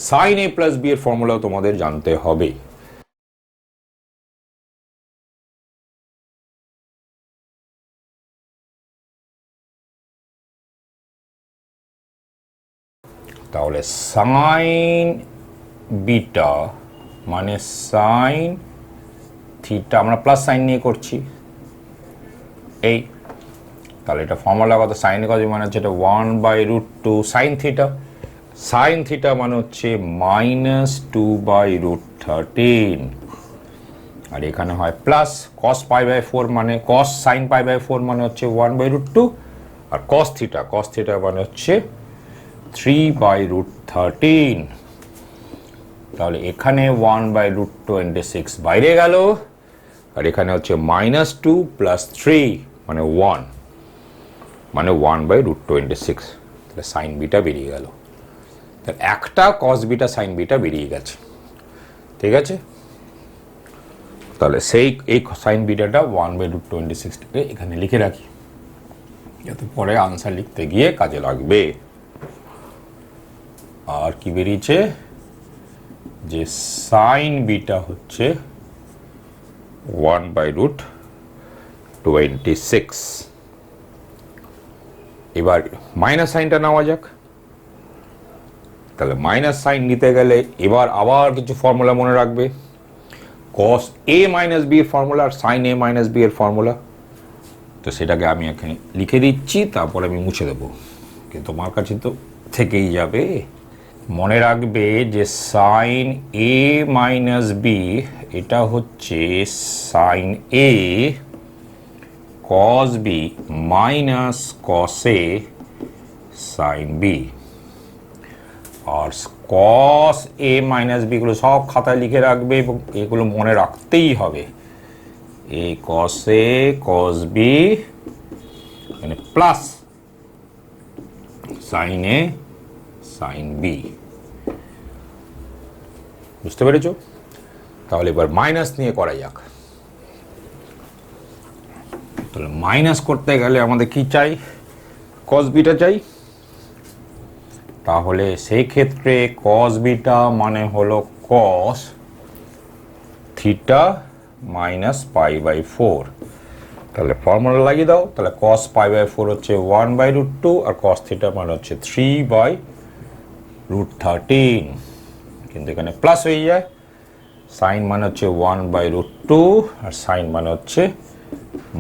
Sine a plus b এর ফর্মুলা তোমাদের জানতে হবে। তাহলে সাইন বিটা মানে সাইন থিটা, আমরা প্লাস সাইন নিয়ে করছি এই, তাহলে এটা ফর্মুলা কত, সাইন কত মানে হচ্ছে এটা 1/√2 সাইন থিটা, সাইন থিটা মানে হচ্ছে -2/√13, আর এখানে হয় প্লাস cos π/4 মানে cos sin π/4 মানে হচ্ছে 1/√2, আর cos থিটা মানে হচ্ছে 3/√13। তাহলে এখানে 1/√26 বাইরে গেল, আর এখানে হচ্ছে -2 + 3 মানে 1, মানে 1/√26, তাহলে সাইন বিটা বেরিয়ে গেল। তাহলে একটা কস বিটা সাইন বিটা বেরিয়ে গেছে, ঠিক আছে। তাহলে সেই এই সাইন বিটাটা 1/√26টাকে এখানে লিখে রাখি, যাতে পরে আনসার লিখতে গিয়ে কাজে লাগবে। আর কি বেরিয়েছে, যে সাইন বিটা হচ্ছে 1/√26। এবার মাইনাস সাইনটা নেওয়া যাক। তাহলে মাইনাস সাইন নিতে গেলে এবার আবার কিছু ফর্মুলা মনে রাখবে, cos a - b এর ফর্মুলা আর sin a - b এর ফর্মুলা। তো সেটাকে আমি এখানে লিখে দিচ্ছি, তারপরে আমি মুছে দেবো, কিন্তু তোমার কাছে তো থেকেই যাবে। মনে রাখবে যে sin a - b এটা হচ্ছে sin a cos b minus cos a sin b, আর cos a - b গুলো সব খাতায় লিখে রাখবে এবং এগুলো মনে রাখতেই হবে। a cos a cos b মানে plus sin a sin b, বুঝতে পেরেছো? তাহলে এবার মাইনাস নিয়ে করা যাক। তো তাহলে মাইনাস করতে গেলে আমাদের কি চাই, কস বিটা চাই। তাহলে সেই ক্ষেত্রে কস বিটা মানে হলো cos theta minus pi by 4। তাহলে ফর্মুলা লাগিয়ে দাও। তাহলে কস পাই বাই 4 হচ্ছে 1/√2 আর কস থিটা মানে হচ্ছে 3/√13, কিন্তু এখানে প্লাস হয়ে যায়। সাইন মানে হচ্ছে 1/√2 আর সাইন মানে হচ্ছে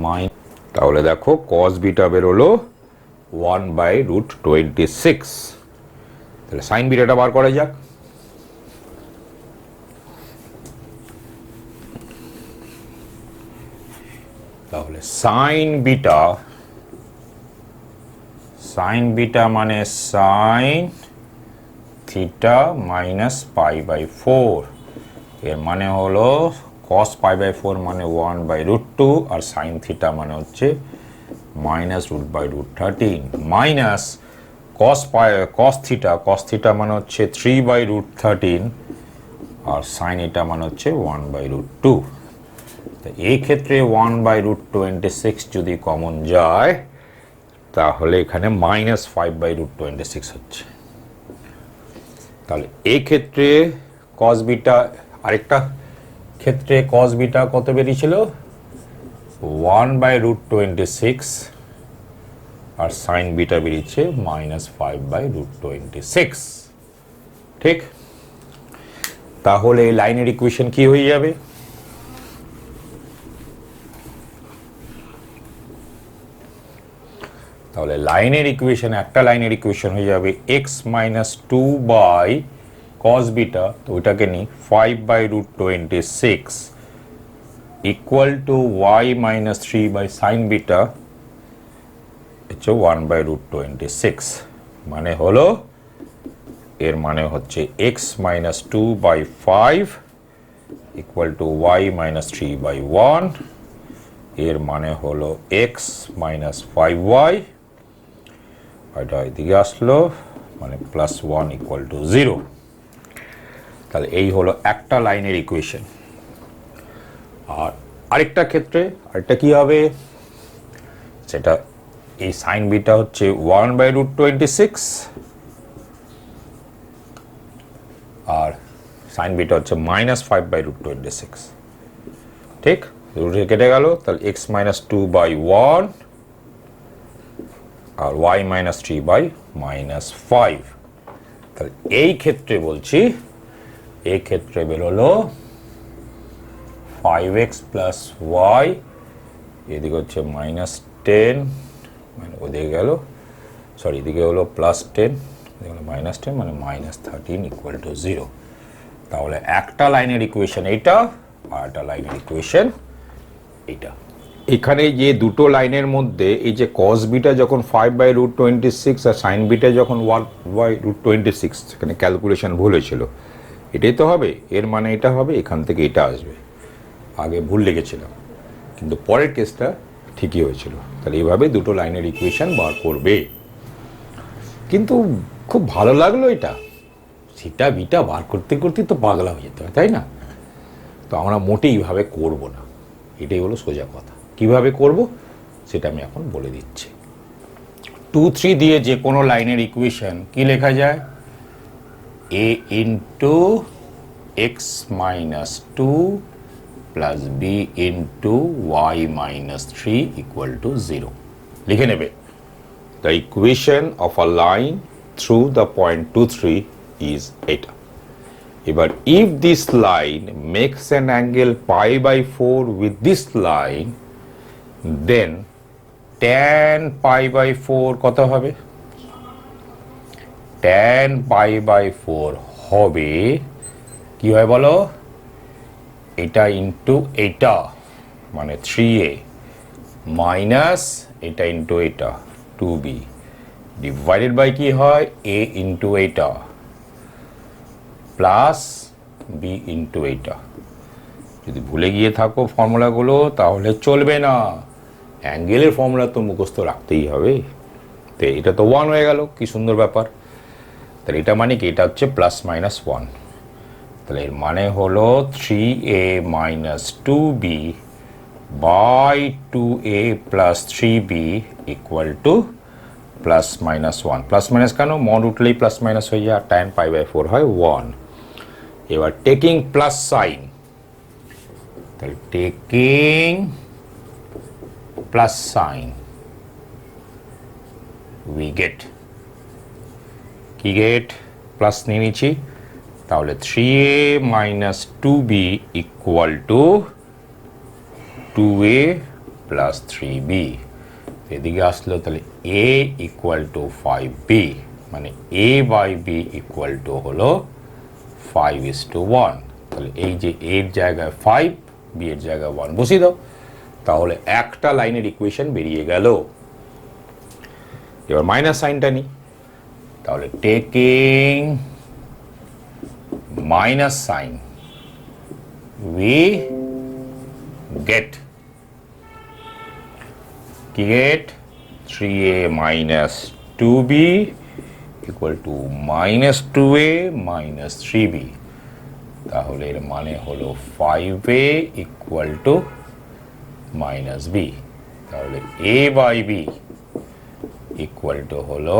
মাইন। তাহলে দেখো কস বিটা বেরোলো 1/√26। তাহলে সাইন বিটাটা বার করা যাক। তাহলে সাইন বিটা মানে sine theta minus pi by 4। এর মানে হলো কস পাই বাই 4 মানে 1/√2 আর সাইন থিটা মানে হচ্ছে -√13 মাইনাস কস থিটা মানে হচ্ছে 3/√13 আর সাইন এটা মানে হচ্ছে 1/√2। এই ক্ষেত্রে 1/√26 যদি কমন যায় তাহলে এখানে -5/√26 হচ্ছে। তাহলে এই ক্ষেত্রে কস বিটা, আরেকটা ক্ষেত্রে কস বিটা কত বেরিয়েছিল 1/√26 আর সাইন বিটা বেরিয়েছে -5/√26। ঠিক, তাহলে লাইনের ইকুয়েশন কি হয়ে যাবে, তাহলে লাইনের ইকুয়েশন, একটা লাইনের ইকুয়েশন হয়ে যাবে x - 2 বাই কস বিটা, তো ওইটাকে নিই 5/√26 equal to y - 3 by sine beta হচ্ছে 1/√26। মানে হলো, এর মানে হচ্ছে x - 2 by 5 equal to y - 3 by 1। এর মানে হলো x - 5y, এটা এদিকে আসলো, মানে +1 ইকুয়াল টু 0। তাহলে এই হলো একটা লাইনের ইকুয়েশন। আর আরেকটা ক্ষেত্রে আরেকটা কি হবে, সেটা এই সাইন বিটা হচ্ছে 1/√26 আর সাইন বিটা হচ্ছে -5/√26। ঠিক, রুটে কেটে গেল। তাহলে x - 2 বাই 1 আর y - 3 বাই -5। তাহলে এই ক্ষেত্রে বলছি, এই ক্ষেত্রে বেরোলো 5x প্লাস y, এদিকে হচ্ছে -10, মানে ওদিকে গেল, সরি এদিকে হলো +10, -10 মানে -13 ইকুয়াল টু 0। তাহলে একটা লাইনের ইকুয়েশন এইটা আর একটা লাইনের ইকুয়েশন এইটা। এখানে যে দুটো লাইনের মধ্যে এই যে কস বিটা যখন 5/√26 আর সাইন বিটা যখন 1/√26, সেখানে ক্যালকুলেশন ভুল হয়েছিল, এটাই তো হবে, এর মানে এটা হবে, এখান থেকে এটা আসবে। আগে ভুল লিখেছিলাম, কিন্তু পরের কেসটা ঠিকই হয়েছিল। তাহলে এইভাবে দুটো লাইনের ইকুয়েশন বার করবে। কিন্তু খুব ভালো লাগলো এটা, থিটা বিটা বার করতে করতে তো পাগলা হয়ে যেতে হয়, তাই না? তো আমরা মোটেই এইভাবে করব না, এটাই হলো সোজা কথা। কিভাবে করব সেটা আমি এখন বলে দিচ্ছি। 2, 3 দিয়ে যে কোনো লাইনের ইকুয়েশন কি লেখা যায়, a into x - 2 plus b into y - 3 equal to 0 লিখে নেবে। The equation of a line through the point 2, 3 is এটা। এবার if this line makes an angle π/4 with this line, then tan π/4 কত হবে? tan π/4 হবে কি হয় বলো, এটা ইন্টু এটা মানে 3a মাইনাস এটা ইন্টু এটা 2b ডিভাইডেড বাই কি হয় a ইন্টু এটা প্লাস b ইন্টু এটা। যদি ভুলে গিয়ে থাকো ফর্মুলাগুলো তাহলে চলবে না, অ্যাঙ্গেলের ফর্মুলা তো মুখস্থ রাখতেই হবে। তো এটা তো 1 হয়ে গেল, কি সুন্দর ব্যাপার। তাহলে এটা মানে কি, এটা হচ্ছে +-1। তাহলে এর মানে হলো 3a - 2b by 2a plus 3b equal to plus minus 1। Plus minus কেন, মড উঠলেই প্লাস মাইনাস হয়ে যায়, tan পাই বাই 4 হয় 1। এবার টেকিং প্লাস সাইন, তাহলে taking plus sign we get, কি গেট, প্লাস নিয়ে নিচ্ছি, তাহলে 3a minus 2b equal two 2a plus 3b। এদিকে আসলো, তাহলে a ইকুয়াল টু 5b, মানে a by b equal to হলো 5:1। তাহলে এই যে a এর জায়গায় 5, b এর জায়গায় 1 বসিয়ে দাও, তাহলে একটা লাইনের ইকুয়েশন বেরিয়ে গেল। এবার মাইনাস সাইনটা নিই, তাহলে taking minus sign we get, কি get, 3a minus 2b equal to minus 2a minus 3b। তাহলে এর মানে হলো 5a equal to minus b। তাহলে a by b equal to হলো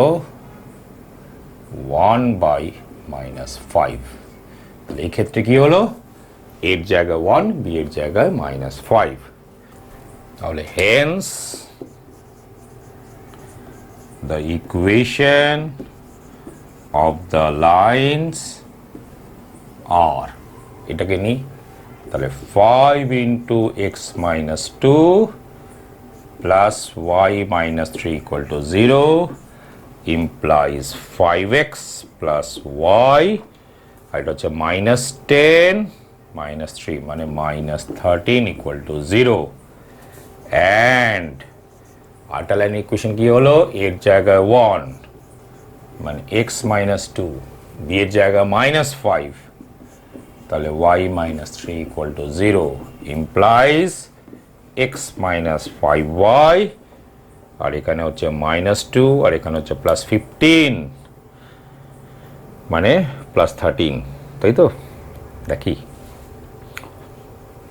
1 বাই মাইনাস 5। এই ক্ষেত্রে কি হলো, এর জায়গায় 1, b এর জায়গায় মাইনাস 5। তাহলে Haynes the equation of the lines are, এটাকে নি, তাহলে 5 into x minus 2 plus y minus 3 equal to 0 implies 5x plus y, আর এটা হচ্ছে minus 10 minus 3 মানে minus 13 equal to 0, and আরেকটা লাইন ইকুয়েশন কি হলো, এর জায়গায় 1 মানে x মাইনাস 2, b এর জায়গায় মাইনাস 5, তাহলে y minus 3 equal to 0 implies x minus 5y, আর এখানে হচ্ছে মাইনাস 2 আর এখানে হচ্ছে প্লাস 15 মানে প্লাস 13, তাই তো, দেখি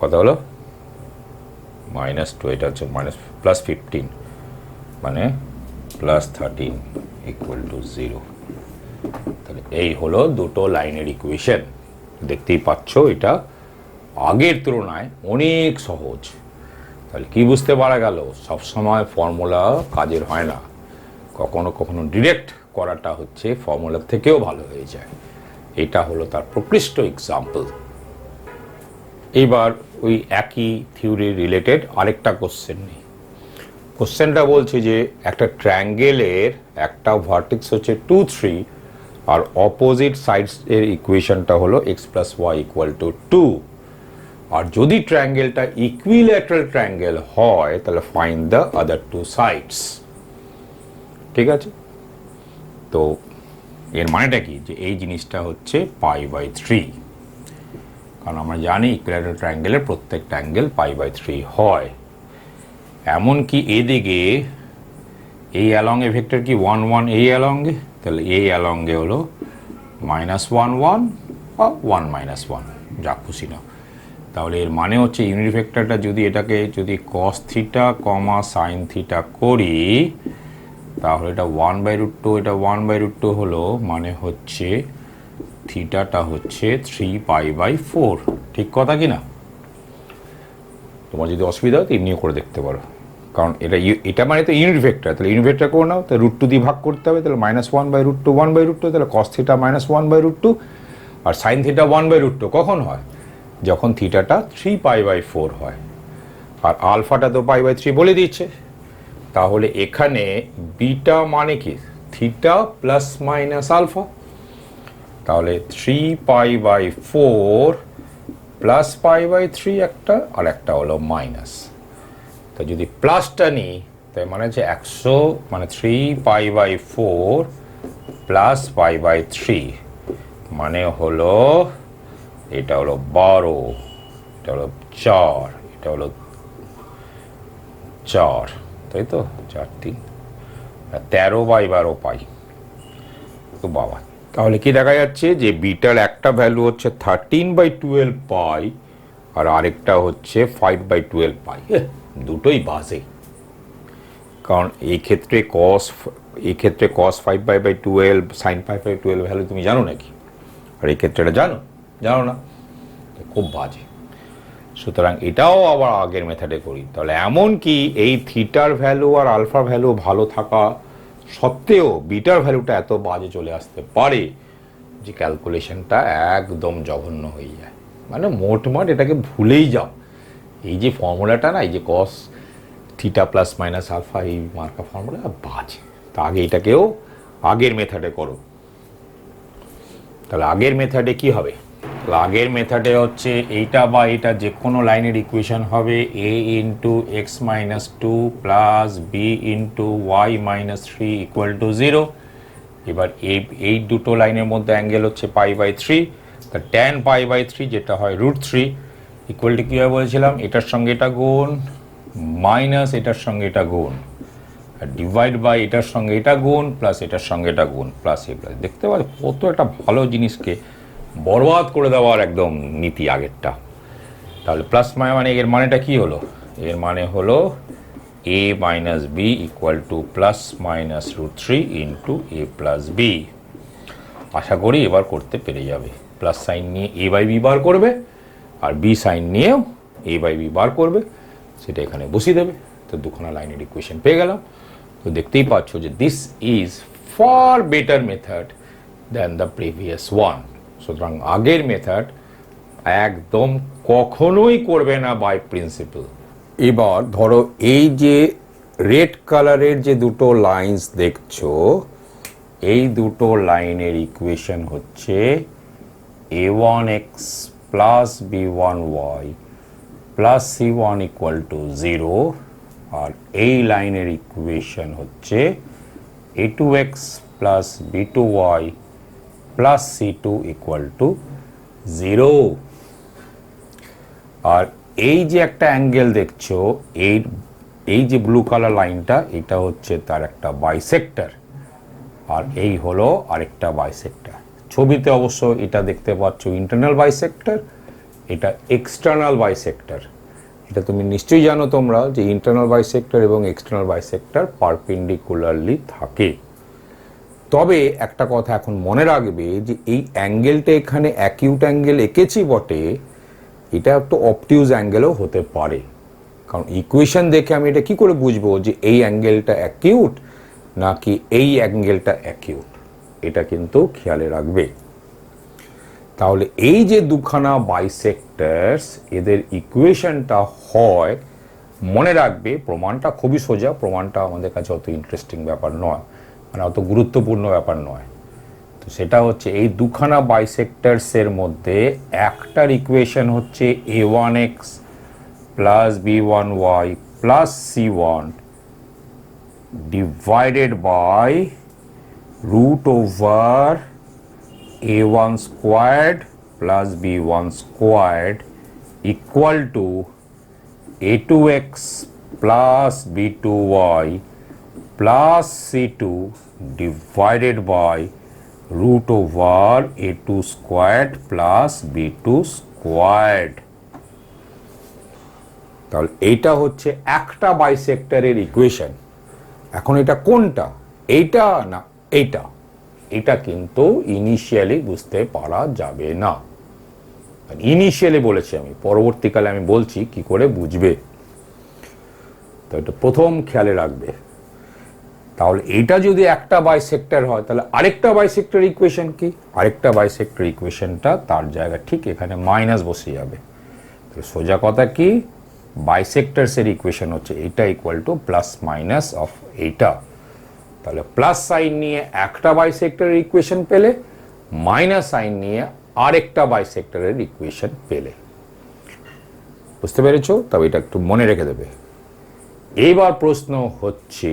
কত হলো, মাইনাস 2, এটা হচ্ছে মাইনাস প্লাস 15 মানে প্লাস 13 ইকুয়াল টু 0। তাহলে এই হলো দুটো লাইনের ইকুয়েশন। দেখতেই পাচ্ছ এটা আগের তুলনায় অনেক সহজ। তাহলে কি বুঝতে পারা গেল, সবসময় ফর্মুলা কাজের হয় না, কখনো কখনো ডিরেক্ট করাটা হচ্ছে ফর্মুলার থেকেও ভালো হয়ে যায়। এটা হলো তার প্রকৃষ্ট এক্সাম্পল। এবার ওই একই থিওরি রিলেটেড আরেকটা কোশ্চেন নেই। কোশ্চেনটা বলছে যে একটা ট্রায়াঙ্গেলের একটা ভার্টেক্স হচ্ছে 2, 3 আর অপোজিট সাইডস এর ইকুয়েশনটা হলো x plus y equal to 2, আর যদি ট্রায়াঙ্গেলটা ইকুইল্যাটারাল ট্রায়াঙ্গেল হয় তাহলে find the other two sides. ঠিক আছে, তো এর মানেটা কি, যে এই জিনিসটা হচ্ছে π/3, কারণ আমরা জানি ইকুইল্যাটারাল ট্রায়াঙ্গেলের প্রত্যেকটা অ্যাঙ্গেল π/3 হয়। এমনকি এদিকে এই অ্যালংয়ে ভেক্টর কি 1, 1 এই অ্যালংয়ে, তাহলে এই অ্যালংয়ে হলো -1, 1 বা 1, -1 যা খুশি না। তাহলে এর মানে হচ্ছে ইউনিট ভেক্টরটা যদি এটাকে যদি cos θ, sin θ করি, তাহলে এটা 1/√2, এটা 1/√2 হলো, মানে হচ্ছে থিটাটা হচ্ছে 3π/4। ঠিক কথা কি না? তোমার যদি অসুবিধা হয় তো এমনিও করে দেখতে পারো, কারণ এটা মানে তো ইউনিট ভেক্টর, তাহলে ইউনিট ভেক্টর করে নাও, তাহলে √2 দিয়ে ভাগ করতে হবে, তাহলে -1/√2, 1/√2, তাহলে cos θ -1/√2 আর sin θ 1/√2 কখন হয়, যখন থিটাটা 3π/4 হয়, আর আলফাটা তো π/3 বলে দিচ্ছে। তাহলে এখানে বিটা মানে কি, থিটা প্লাস মাইনাস আলফা, তাহলে 3π/4 প্লাস π/3 একটা, আর একটা হলো মাইনাস। তো যদি প্লাসটা নিই তাই মানে হচ্ছে 100, মানে 3π/4 প্লাস π/3 মানে হলো, এটা হলো 12, এটা হলো 4, এটা হলো 4, তাই তো, 4, 3, 13/12 পাই তো বাবা। তাহলে কি দেখা যাচ্ছে যে বিটার একটা ভ্যালু হচ্ছে 13/12 পাই, আর আরেকটা হচ্ছে 5/12 পাই। দুটোই বাজে, কারণ এই ক্ষেত্রে cos 5/12 sin 5/12 ভ্যালু তুমি জানো নাকি? আর এই ক্ষেত্রে এটা জানো না, খুব বাজে। সুতরাং এটাও আবার আগের মেথডে করি। তাহলে এমন কি এই থিটার ভ্যালু আর আলফা ভ্যালু ভালো থাকা সত্ত্বেও বিটার ভ্যালুটা এত বাজে চলে আসতে পারে যে ক্যালকুলেশনটা একদম জঘন্য হয়ে যায়। মানে মোটমাট এটাকে ভুলেই যাও। এই যে ফর্মুলাটা না, এই যে cos theta plus minus alpha, এই মার্কা ফর্মুলা বাজে। তা আগে এটাকেও আগের মেথডে করো। তাহলে আগের মেথডে কি হবে? আগের মেথডে হচ্ছে এইটা বা এটা যে কোনো লাইনের ইকুয়েশন হবে a into x minus two plus B into y minus three equal to 0। এবার এই দুটো লাইনের মধ্যে অ্যাঙ্গেল হচ্ছে π/3, তা tan π/3 যেটা হয় √3 ইকুয়াল টু কী হয় বলেছিলাম, এটার সঙ্গে এটা গুণ মাইনাস এটার সঙ্গে এটা গুণ আর ডিভাইড বাই এটার সঙ্গে এটা গুণ প্লাস এটার সঙ্গে এটা গুণ প্লাস এ প্লাস। দেখতে পাচ্ছ কত একটা ভালো জিনিসকে বরবাদ করে দেওয়ার একদম নীতি আগেরটা। তাহলে প্লাস মানে এর মানেটা কি হলো? এর মানে হলো a minus B equal to plus minus √3 into a plus B. আশা করি এবার করতে পেরে যাবে। প্লাস সাইন নিয়ে a/b বার করবে আর বি সাইন নিয়েও a/b বার করবে, সেটা এখানে বসিয়ে দেবে। তো দুখানা লাইনের ইকুয়েশন পেয়ে গেলাম। তো দেখতেই পাচ্ছ যে this is far better method than the previous one. সুতরাং আগের মেথড একদম কখনোই করবে না বাই প্রিন্সিপল। এবার ধরো এই যে রেড কালারের যে দুটো লাইনস দেখছো, এই দুটো লাইনের ইকুয়েশন হচ্ছে a1x plus b1y plus c1 equal to 0, আর এই লাইনের ইকুয়েশন হচ্ছে a2x plus b2y plus c2 equal to 0। আর এই যে একটা অ্যাঙ্গেল দেখছো, এই যে ব্লু কালার লাইনটা, এটা হচ্ছে তার একটা বাইসেক্টর, আর এই হলো আরেকটা বাইসেক্টর। ছবিতে অবশ্য এটা দেখতে পাচ্ছ ইন্টারনাল বাইসেক্টর, এটা এক্সটার্নাল বাইসেক্টর। এটা তুমি নিশ্চয়ই জানো তোমরা যে ইন্টারনাল বাইসেক্টর এবং এক্সটার্নাল বাইসেক্টর পারপেন্ডিকুলারলি থাকে। তবে একটা কথা এখন মনে রাখবে যে এই অ্যাঙ্গেলটা এখানে অ্যাকিউট অ্যাঙ্গেল এঁকেছি বটে, এটা তো অবটিউজ অ্যাঙ্গেলও হতে পারে। কারণ ইকুয়েশন দেখে আমি এটা কি করে বুঝবো যে এই অ্যাঙ্গেলটা অ্যাকিউট নাকি এই অ্যাঙ্গেলটা অ্যাকিউট? এটা কিন্তু খেয়ালে রাখবে। তাহলে এই যে দুখানা বাইসেক্টরস, এদের ইকুয়েশনটা হয়, মনে রাখবে প্রমাণটা খুবই সোজা, প্রমাণটা আমাদের কাছে অত ইন্টারেস্টিং ব্যাপার নয়, মানে অত গুরুত্বপূর্ণ ব্যাপার নয়। তো সেটা হচ্ছে এই দুখানা বাইসেক্টরসের মধ্যে একটার ইকুয়েশন হচ্ছে a1x plus b1y plus c1 divided by √ওভার a1 squared plus b1 squared equal to a2x plus b2y plus c2 divided by √ওভার a2 squared plus b2 squared. তাহলে এইটা হচ্ছে একটা বাইসেক্টরের ইকুয়েশন। এখন এটা কোনটা, এইটা না এইটা? এটা কিন্তু ইনিশিয়ালি বুঝতে পারা যাবে না। ইনিশিয়ালি বলেছি আমি, পরবর্তীকালে আমি বলছি কি করে বুঝবে। তো এটা প্রথম খেয়ালে রাখবে। তাহলে এটা যদি একটা বাইসেক্টর হয়, তাহলে আরেকটা বাইসেক্টর ইকুয়েশন কি? আরেকটা বাইসেক্টর ইকুয়েশনটা তার জায়গা ঠিক এখানে মাইনাস বসে যাবে। তো সোজা কথা কি, বাইসেক্টরসের ইকুয়েশন হচ্ছে এটা equal to plus minus of এইটা। তাহলে প্লাস সাইন নিয়ে একটা বাইসেক্টরের ইকুয়েশন পেলে, মাইনাস সাইন নিয়ে আরেকটা বাইসেক্টরের ইকুয়েশন পেলে। বুঝতে পেরেছো? তবে এটা একটু মনে রেখে দেবে। এবার প্রশ্ন হচ্ছে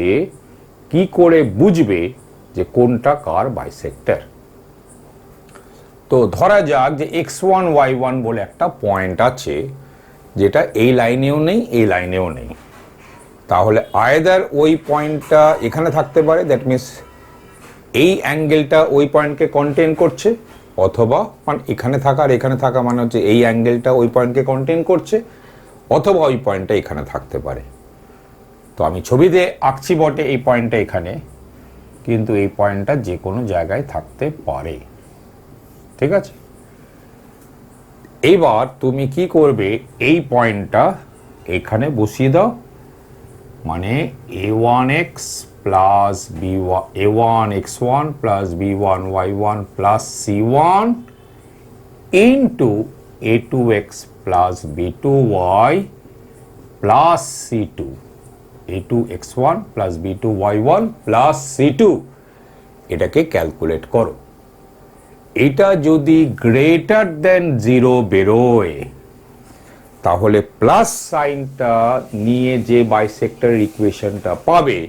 কি করে বুঝবে যে কোনটা কার বাইসেক্টর? তো ধরা যাক যে x1 y1 বলে একটা পয়েন্ট আছে, যেটা এই লাইনেও নেই এই লাইনেও নেই। তাহলে আয়দার ওই পয়েন্টটা এখানে থাকতে পারে, দ্যাট মিনস এই অ্যাঙ্গেলটা ওই পয়েন্টকে কন্টেন করছে, অথবা মানে এখানে থাকা আর এখানে থাকা মানে হচ্ছে এই অ্যাঙ্গেলটা ওই পয়েন্টকে কন্টেইন করছে, অথবা ওই পয়েন্টটা এখানে থাকতে পারে। তো আমি ছবিতে আঁকছি বটে এই পয়েন্টটা এখানে, কিন্তু এই পয়েন্টটা যে কোনো জায়গায় থাকতে পারে। ঠিক আছে, এইবার তুমি কি করবে, এই পয়েন্টটা এখানে বসিয়ে দাও, মানে a1x plus a1x1 plus b1y1 plus c1 into a2x plus b2y plus c2, a2x1 plus b2y1 plus c2, এটাকে ক্যালকুলেট করো। এটা যদি গ্রেটার দেন 0 বেরোয়, তাহলে প্লাস সাইনটা নিয়ে যে বাইসেক্টর ইকুয়েশনটা পাবে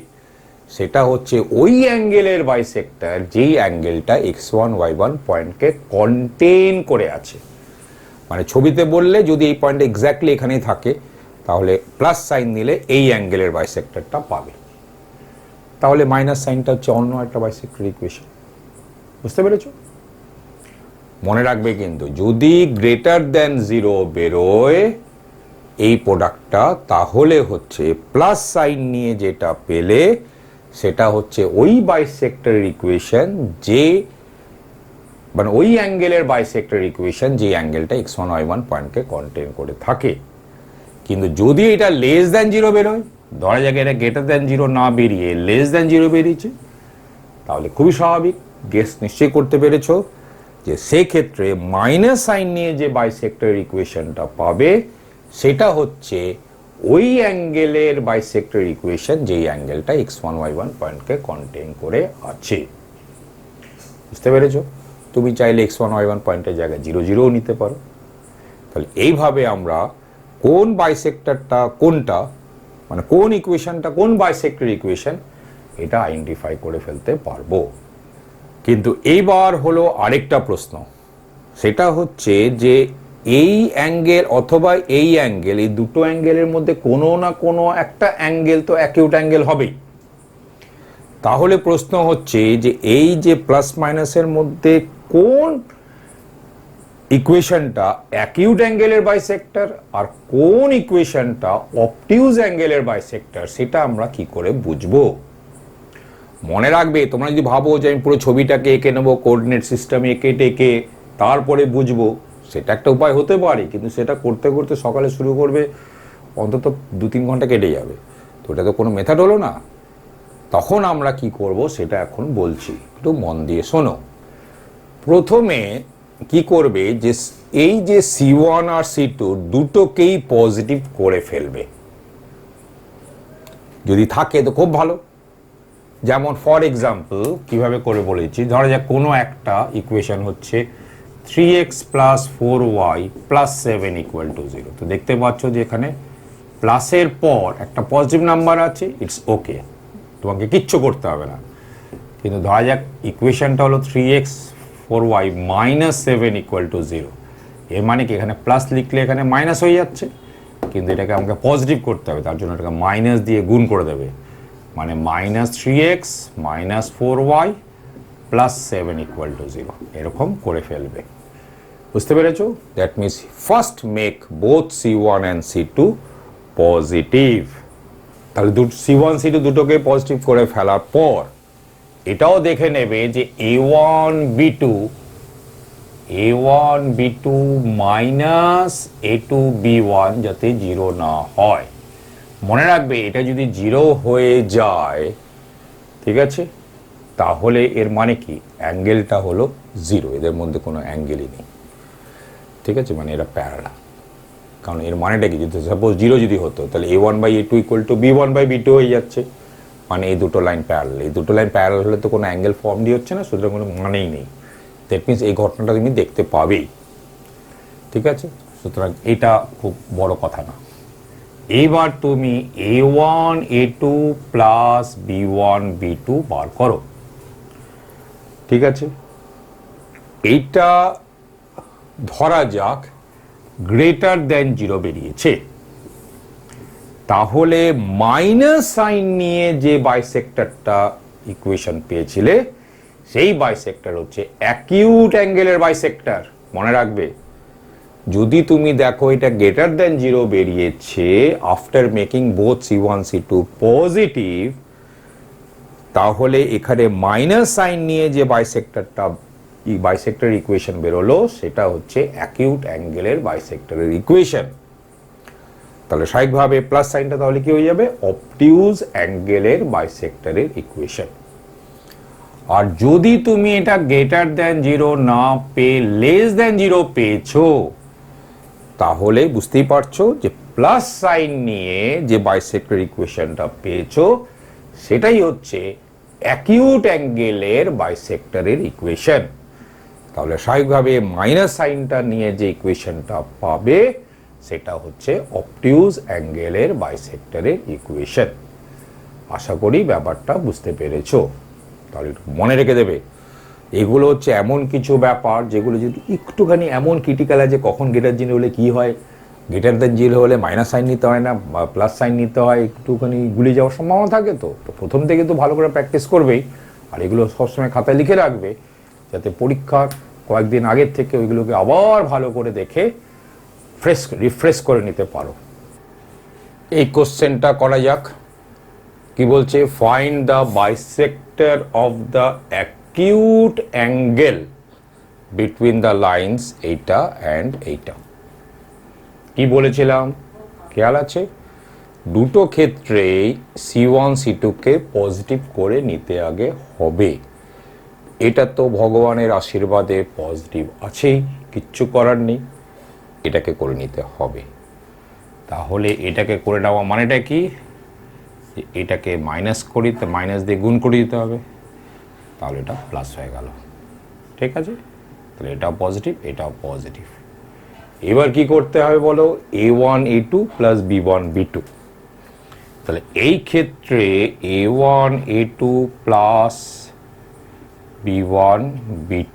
সেটা হচ্ছে ওই অ্যাঙ্গেলের বাইসেক্টর যেই অ্যাঙ্গেলটা x1 y1 পয়েন্টকে কন্টেইন করে আছে। মানে ছবিতে বললে যদি এই পয়েন্ট এক্স্যাক্টলি এখানেই থাকে, তাহলে প্লাস সাইন নিলে এই অ্যাঙ্গেলের বাইসেক্টরটা পাবে। তাহলে মাইনাস সাইনটা হচ্ছে অন্য একটা বাইসেক্টর ইকুয়েশন। বুঝতে পেরেছো? মনে রাখবে কিন্তু যদি গ্রেটার দেন 0 বেরোয় এই প্রোডাক্টটা, তাহলে হচ্ছে প্লাস সাইন নিয়ে যেটা পেলে সেটা হচ্ছে ওই বাইসেক্টর ইকুয়েশন যে মানে ওই অ্যাঙ্গেলের বাইসেক্টর ইকুয়েশন যে অ্যাঙ্গেলটা x1 y1 পয়েন্টকে কন্টেইন করে থাকে। কিন্তু যদি এটা লেস দেন 0 বেরোয়, ধরা যাক এটা গ্রেটার দেন 0 না বেরিয়ে লেস দেন 0 বেরিয়েছে, তাহলে খুবই স্বাভাবিক, গেস নিশ্চয়ই করতে পেরেছো যে সেক্ষেত্রে মাইনাস সাইন নিয়ে যে বাইসেক্টর ইকুয়েশনটা পাবে সেটা হচ্ছে ওই অ্যাঙ্গেলের বাইসেক্টর ইকুয়েশন যেই অ্যাঙ্গেলটা x1 y1 পয়েন্টকে কন্টেইন করে আছে। বুঝতে পেরেছো? তুমি চাইলে x1 y1 পয়েন্টের জায়গায় 0 0ও নিতে পারো। তাহলে এইভাবে আমরা কোন বাইসেক্টরটা কোনটা, মানে কোন ইকুয়েশনটা কোন বাইসেক্টর ইকুয়েশন, এটা আইডেন্টিফাই করে ফেলতে পারবো। কিন্তু এইবার হলো আরেকটা প্রশ্ন, সেটা হচ্ছে যে এই অ্যাঙ্গেল অথবা এই অ্যাঙ্গেল, এই দুটো অ্যাঙ্গেলের মধ্যে কোনো না কোনো একটা অ্যাঙ্গেল তো অ্যাকিউট অ্যাঙ্গেল হবেই। তাহলে প্রশ্ন হচ্ছে যে এই যে প্লাস মাইনাসের মধ্যে কোন ইকুয়েশনটা অ্যাকিউট অ্যাঙ্গেলের বাইসেক্টর আর কোন ইকুয়েশনটা অবটিউজ অ্যাঙ্গেলের বাইসেক্টর, সেটা আমরা কি করে বুঝবো? মনে রাখবে, তোমরা যদি ভাবো যে আমি পুরো ছবিটাকে এঁকে নেবো কোঅর্ডিনেট সিস্টেমে এঁকে টেকে তারপরে বুঝবো, সেটা একটা উপায় হতে পারে, কিন্তু সেটা করতে করতে সকালে শুরু করবে অন্তত 2-3 ঘন্টা কেটে যাবে, তো এটা তো কোনো মেথড হলো না। তখন আমরা কি করব সেটা এখন বলছি, একটু মন দিয়ে শোনো। প্রথমে কি করবে যে এই যে C1 আর C2 দুটোকেই পজিটিভ করে ফেলবে, যদি থাকে তো খুব ভালো। যেমন ফর এক্সাম্পল কিভাবে করে বলেছি, ধরা যাক কোনো একটা ইকুয়েশন হচ্ছে 3x plus 4y plus 7 equal to 0। তো দেখতে পাচ্ছ যে এখানে প্লাসের পর একটা পজিটিভ নাম্বার আছে, ইটস ওকে, তোমাকে কিচ্ছু করতে হবে না। কিন্তু ধরা যাক ইকুয়েশনটা হলো 3x 4y minus 7 equal to 0। এর মানে কি এখানে প্লাস লিখলে এখানে মাইনাস হয়ে যাচ্ছে, কিন্তু এটাকে আমাকে পজিটিভ করতে হবে, তার জন্য এটাকে মাইনাস দিয়ে গুণ করে দেবে, মানে minus 3x minus 4y plus 7 equal to 0 এরকম করে ফেলবে। বুঝতে পেরেছো? That means first make both C1 and C2 positive. তাহলে C1 C2 দুটোকে পজিটিভ করে ফেলার পর এটাও দেখে নেবে যে A1 B2 minus A2 B1 যাতে 0 না হয়। মনে রাখবে এটা যদি 0 হয়ে যায়, ঠিক আছে, তাহলে এর মানে কি অ্যাঙ্গেলটা হলো 0, এদের মধ্যে কোনো অ্যাঙ্গেলই নেই। ঠিক আছে, মানে এরা প্যারালাল। কারণ এর মানেটা কি, যদি সাপোজ 0 যদি হতো তাহলে A1 by A2 equal to B1 by B2 হয়ে যাচ্ছে, মানে এই দুটো লাইন প্যারালাল। এই দুটো লাইন প্যারালাল হলে তো কোনো অ্যাঙ্গেল ফর্ম দিয়ে হচ্ছে না, সুতরাং কোনো মানেই নেই। দ্যাট মিনস এই ঘটনাটা তুমি দেখতে পাবেই। ঠিক আছে, সুতরাং এটা খুব বড় কথা না। এইবার তুমি A1 A2 plus B1 B2 বার করো। ঠিক আছে, এইটা ধরা যাক গ্রেটার দেন 0 বেরিয়েছে, তাহলে মাইনাস সাইন নিয়ে যে বাইসেক্টরটা ইকুয়েশন পেয়েছিলে সেই বাইসেক্টর হচ্ছে অ্যাকিউট অ্যাঙ্গেলের বাইসেক্টর। মনে রাখবে, যদি তুমি দেখো এটা গ্রেটার দ্যান 0 বেরিয়েছে after making both C1 C2 positive, তাহলে এখানে মাইনাস সাইন নিয়ে যে বাইসেক্টরটা বাইসেক্টর ইকুয়েশন বেরোলো সেটা হচ্ছে অ্যাকিউট অ্যাঙ্গেলের বাইসেক্টরের ইকুয়েশন। তাহলে স্বাভাবিকভাবে প্লাস সাইনটা তাহলে কি হয়ে যাবে? অবটিউজ অ্যাঙ্গেলের বাইসেক্টরের ইকুয়েশন। আর যদি তুমি এটা গ্রেটার দ্যান 0 না পেয়ে লেস দ্যান 0 পেয়েছো, তাহলে বুঝতেই পারছো যে প্লাস সাইন নিয়ে যে বাইসেক্টর ইকুয়েশনটা পেয়েছো সেটাই হচ্ছে অ্যাকিউট অ্যাঙ্গেলের বাইসেক্টরের ইকুয়েশন। তাহলে স্বাভাবিকভাবে মাইনাস সাইনটা নিয়ে যে ইকুয়েশনটা পাবে সেটা হচ্ছে অবটিউজ অ্যাঙ্গেলের বাইসেক্টরের ইকুয়েশন। আশা করি ব্যাপারটা বুঝতে পেরেছো। তাহলে মনে রেখে দেবে, এগুলো হচ্ছে এমন কিছু ব্যাপার যেগুলো যদি একটুখানি এমন ক্রিটিক্যাল আছে, কখন গ্রেটার জিরো হলে কি হয়, গ্রেটার দ্যান 0 হলে মাইনাস সাইন নিতে হয় না বা প্লাস সাইন নিতে হয়, একটুখানি গুলি যাওয়ার সম্ভাবনা থাকে। তো প্রথম থেকে তো ভালো করে প্র্যাকটিস করবেই, আর এগুলো সবসময় খাতায় লিখে রাখবে যাতে পরীক্ষার কয়েকদিন আগের থেকে ওইগুলোকে আবার ভালো করে দেখে রিফ্রেশ করে নিতে পারো। এই কোশ্চেনটা করা যাক। কি বলছে? Find the bisector of the acute angle between the lines এইটা অ্যান্ড এইটা। কি বলেছিলাম খেয়াল আছে? দুটো ক্ষেত্রেই C1 C2 কে পজিটিভ করে নিতে আগে হবে। এটা তো ভগবানের আশীর্বাদে পজিটিভ আছেই, কিচ্ছু করার নেই, এটাকে করে নিতে হবে। তাহলে এটাকে করে নেওয়া মানেটা কি? এটাকে মাইনাস করি, তো মাইনাস দিয়ে গুণ করে দিতে হবে, তাহলে এটা প্লাস হয়ে গেল। ঠিক আছে? তাহলে এটাও পজিটিভ, এটাও পজিটিভ। এবার কি করতে হবে বলো? A1 A2 plus B1 B2। তাহলে এই ক্ষেত্রে A1 A2 plus B1 B2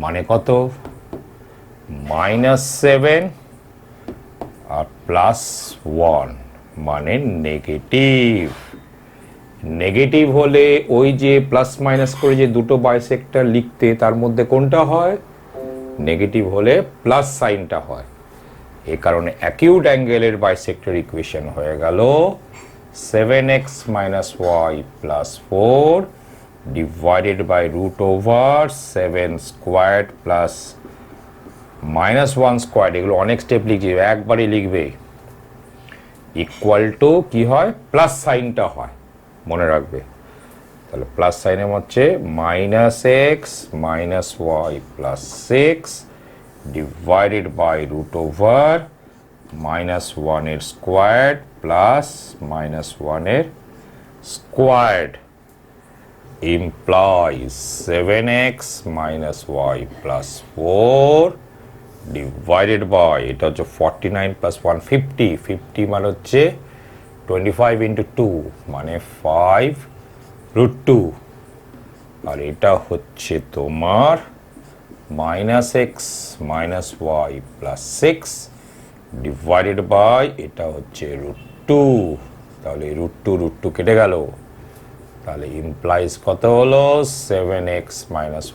মানে কত? -7 আর +1 মানে নেগেটিভ। নেগেটিভ হলে ওই যে প্লাস মাইনাস করে যে দুটো বাইসেক্টর লিখতে, তার মধ্যে কোনটা হয়? নেগেটিভ হলে প্লাস সাইনটা হয়। এই কারণে অ্যাকিউট অ্যাঙ্গেলের বাইসেক্টর ইকুয়েশন হয়ে গেল 7x - y + 4 divided by √7 squared plus -1 squared. এগুলো অনেক স্টেপ লিখছি, একবারই লিখবে। ইকুয়াল টু কি হয়? প্লাস সাইনটা হয়, মনে রাখবে। তাহলে প্লাস সাইনের হচ্ছে -x - y + 6 ডিভাইডেড বাই √1 এর স্কোয়ার্ড প্লাস -1 এর squared implies 7x - y + 4 divided by, এটা হচ্ছে 49 + 1 50, 50 মানে হচ্ছে 25 × 2 মানে 5√2। আর এটা হচ্ছে তোমার -x - y + 6 ডিভাইডেড বাই, এটা হচ্ছে √2। তাহলে √2 কেটে গেল। তাহলে ইমপ্লাইজ কত হলো? 7x - y +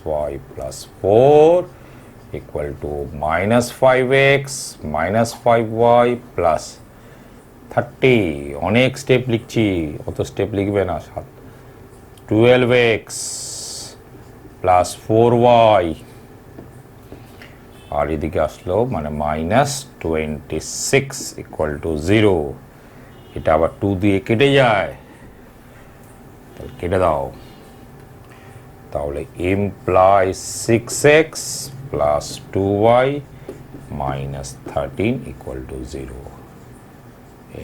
4 equal to -5x - 5y + 30। অনেক স্টেপ লিখছি, অত স্টেপ লিখবে না। 12x + 4y, আর এদিকে আসলো মানে -26 ইকুয়াল টু 0। এটা আবার 2 দিয়ে কেটে যায়, তাহলে কেটে দাও। তাহলে implies 6x + 2y - 13 equal to 0।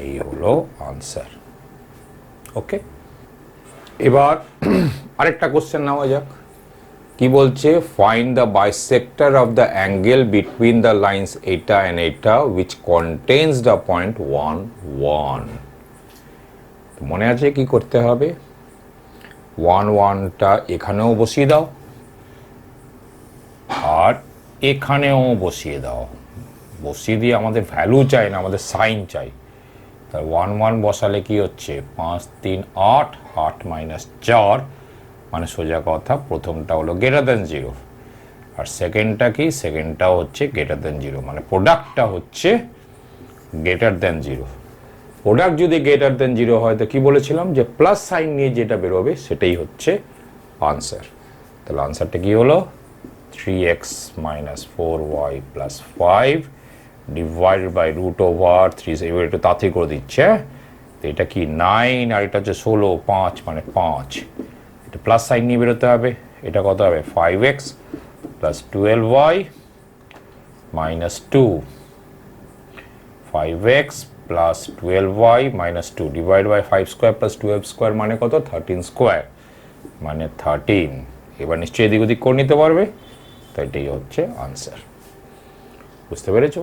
এই হলো আনসার। ওকে, এবার আরেকটা কোশ্চেন নেওয়া যাক। কি বলছে? Find the bisector of the angle between the lines এইটা অ্যান্ড এইটা উইচ কন্টেন্স দ্য পয়েন্ট 1 1। মনে আছে কি করতে হবে? 1 1টা এখানেও বসিয়ে দাও আর এখানেও বসিয়ে দাও। বসিয়ে দিয়ে আমাদের ভ্যালু চাই না, আমাদের সাইন চাই। তাহলে 1 1 বসালে কি হচ্ছে? 5 3 8, 8 - 4 মানে সোজা কথা প্রথমটা হলো গ্রেটার দেন 0 আর সেকেন্ডটা কি, সেকেন্ডটা হচ্ছে গ্রেটার দেন 0, মানে প্রোডাক্টটা হচ্ছে গ্রেটার দেন 0। প্রোডাক্ট যদি গ্রেটার দেন 0 হয় তো কি বলেছিলাম যে প্লাস সাইন নিয়ে যেটা বেরোবে সেটাই হচ্ছে আনসার। তাহলে আনসারটা কি হলো 3x minus 4y plus 5 divided by root over 3, এবার একটু তাড়াতাড়ি করে দিচ্ছে। তো এটা কি 9 আর এটা হচ্ছে 16, 5 মানে 5, এটা প্লাস সাইন নিয়ে বেরোতে হবে। এটা কত হবে 5x plus 12y minus 2, 5x plus 12y minus 2 divided by 5 square plus 12 square মানে কত 13 square মানে 13। এবার নিশ্চয়ই এদিক ওদিক করে নিতে পারবে, তো এটাই হচ্ছে আনসার। বুঝতে পেরেছো?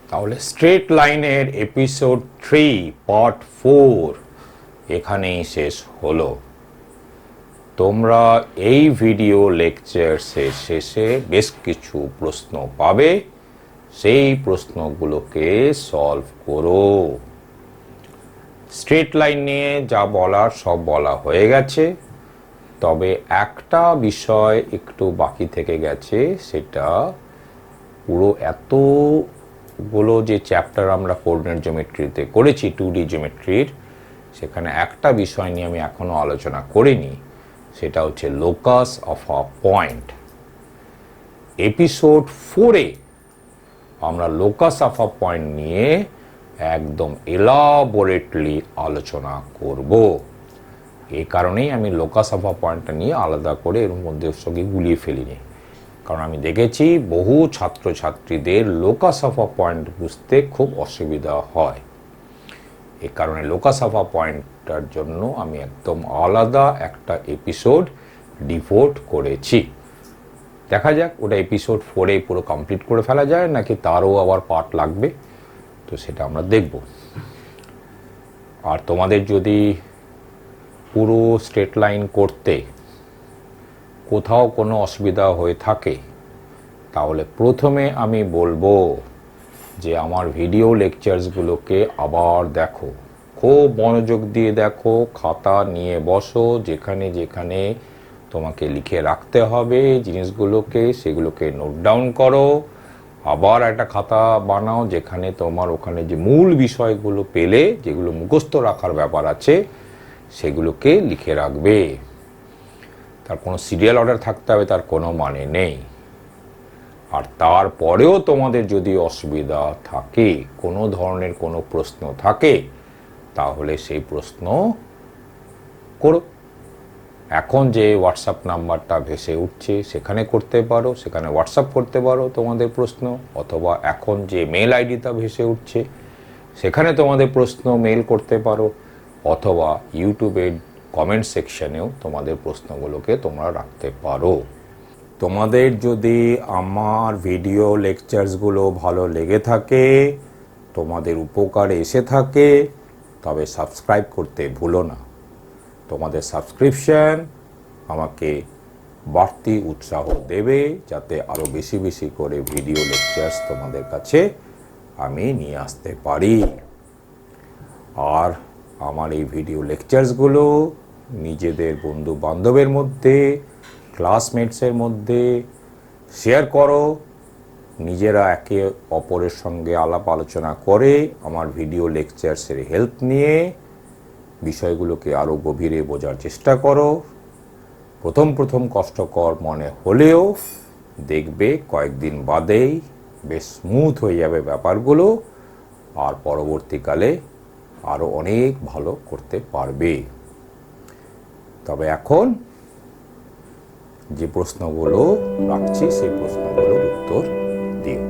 তাহলে স্ট্রেট লাইনের এপিসোড 3 পার্ট 4 এখানেই শেষ হলো। তোমরা এই ভিডিও লেকচারসের শেষে বেশ কিছু প্রশ্ন পাবে, সেই প্রশ্নগুলোকে সলভ করো। স্ট্রেট লাইন নিয়ে যা বলার সব বলা হয়ে গেছে, তবে একটা বিষয় একটু বাকি থেকে গেছে, সেটা পুরো এতগুলো যে চ্যাপ্টার আমরা কোঅর্ডিনেট জিওমেট্রিতে করেছি 2D জিওমেট্রির, সেখানে একটা বিষয় নিয়ে আমি এখনো আলোচনা করিনি, সেটা হচ্ছে locus of a point. Episode 4-এ আমরা লোকাস অফ আ পয়েন্ট নিয়ে একদম এলাবোরেটলি আলোচনা করব। এই কারণেই আমি লোকাস অফ আ পয়েন্টটা নিয়ে আলাদা করে এর মধ্যে সঙ্গে গুলিয়ে ফেলিনি, কারণ আমি দেখেছি বহু ছাত্রছাত্রীদের লোকাস অফ আ পয়েন্ট বুঝতে খুব অসুবিধা হয়। এই কারণে লোকাস অফ আ পয়েন্টটার জন্য আমি একদম আলাদা একটা এপিসোড ডিভোট করেছি। দেখা যাক ওটা এপিসোড 4-এ পুরো কমপ্লিট করে ফেলা যায় নাকি তারও আবার পার্ট লাগবে, তো সেটা আমরা দেখব। আর তোমাদের যদি পুরো স্ট্রেট লাইন করতে কোথাও কোনো অসুবিধা হয়ে থাকে, তাহলে প্রথমে আমি বলবো যে আমার ভিডিও লেকচারসগুলোকে আবার দেখো, খুব মনোযোগ দিয়ে দেখো, খাতা নিয়ে বসো, যেখানে যেখানে তোমাকে লিখে রাখতে হবে জিনিসগুলোকে সেগুলোকে নোট ডাউন করো। আবার একটা খাতা বানাও যেখানে তোমার ওখানে যে মূল বিষয়গুলো পেলে, যেগুলো মুখস্থ রাখার ব্যাপার আছে, সেগুলোকে লিখে রাখবে। তার কোনো সিরিয়াল অর্ডার থাকতে হবে তার কোনো মানে নেই। আর তারপরেও তোমাদের যদি অসুবিধা থাকে, কোনো ধরনের কোনো প্রশ্ন থাকে, তাহলে সেই প্রশ্ন করো। এখন যে হোয়াটসঅ্যাপ নাম্বারটা ভেসে উঠছে সেখানে করতে পারো, সেখানে হোয়াটসঅ্যাপ করতে পারো তোমাদের প্রশ্ন, অথবা এখন যে মেল আইডিটা ভেসে উঠছে সেখানে তোমাদের প্রশ্ন মেল করতে পারো, অথবা ইউটিউবের কমেন্ট সেকশনেও তোমাদের প্রশ্নগুলোকে তোমরা রাখতে পারো। তোমাদের যদি আমার ভিডিও লেকচারসগুলো ভালো লেগে থাকে, তোমাদের উপকারে এসে থাকে, তবে সাবস্ক্রাইব করতে ভুলো না। তোমাদের সাবস্ক্রিপশন আমাকে বাড়তি উৎসাহ দেবে, যাতে আরও বেশি বেশি করে ভিডিও লেকচারস তোমাদের কাছে আমি নিয়ে আসতে পারি। আর আমার এই ভিডিও লেকচারসগুলো নিজেদের বন্ধু বান্ধবের মধ্যে, ক্লাসমেটসের মধ্যে শেয়ার করো। নিজেরা একে অপরের সঙ্গে আলাপ আলোচনা করে আমার ভিডিও লেকচারসের হেল্প নিয়ে বিষয়গুলোকে আরও গভীরে বোঝার চেষ্টা করো। প্রথম প্রথম কষ্টকর মনে হলেও দেখবে কয়েকদিন বাদেই বেশ স্মুথ হয়ে যাবে ব্যাপারগুলো, আর পরবর্তীকালে আরও অনেক ভালো করতে পারবে। তবে এখন যে প্রশ্নগুলো রাখছি সেই প্রশ্নগুলোর উত্তর দিও।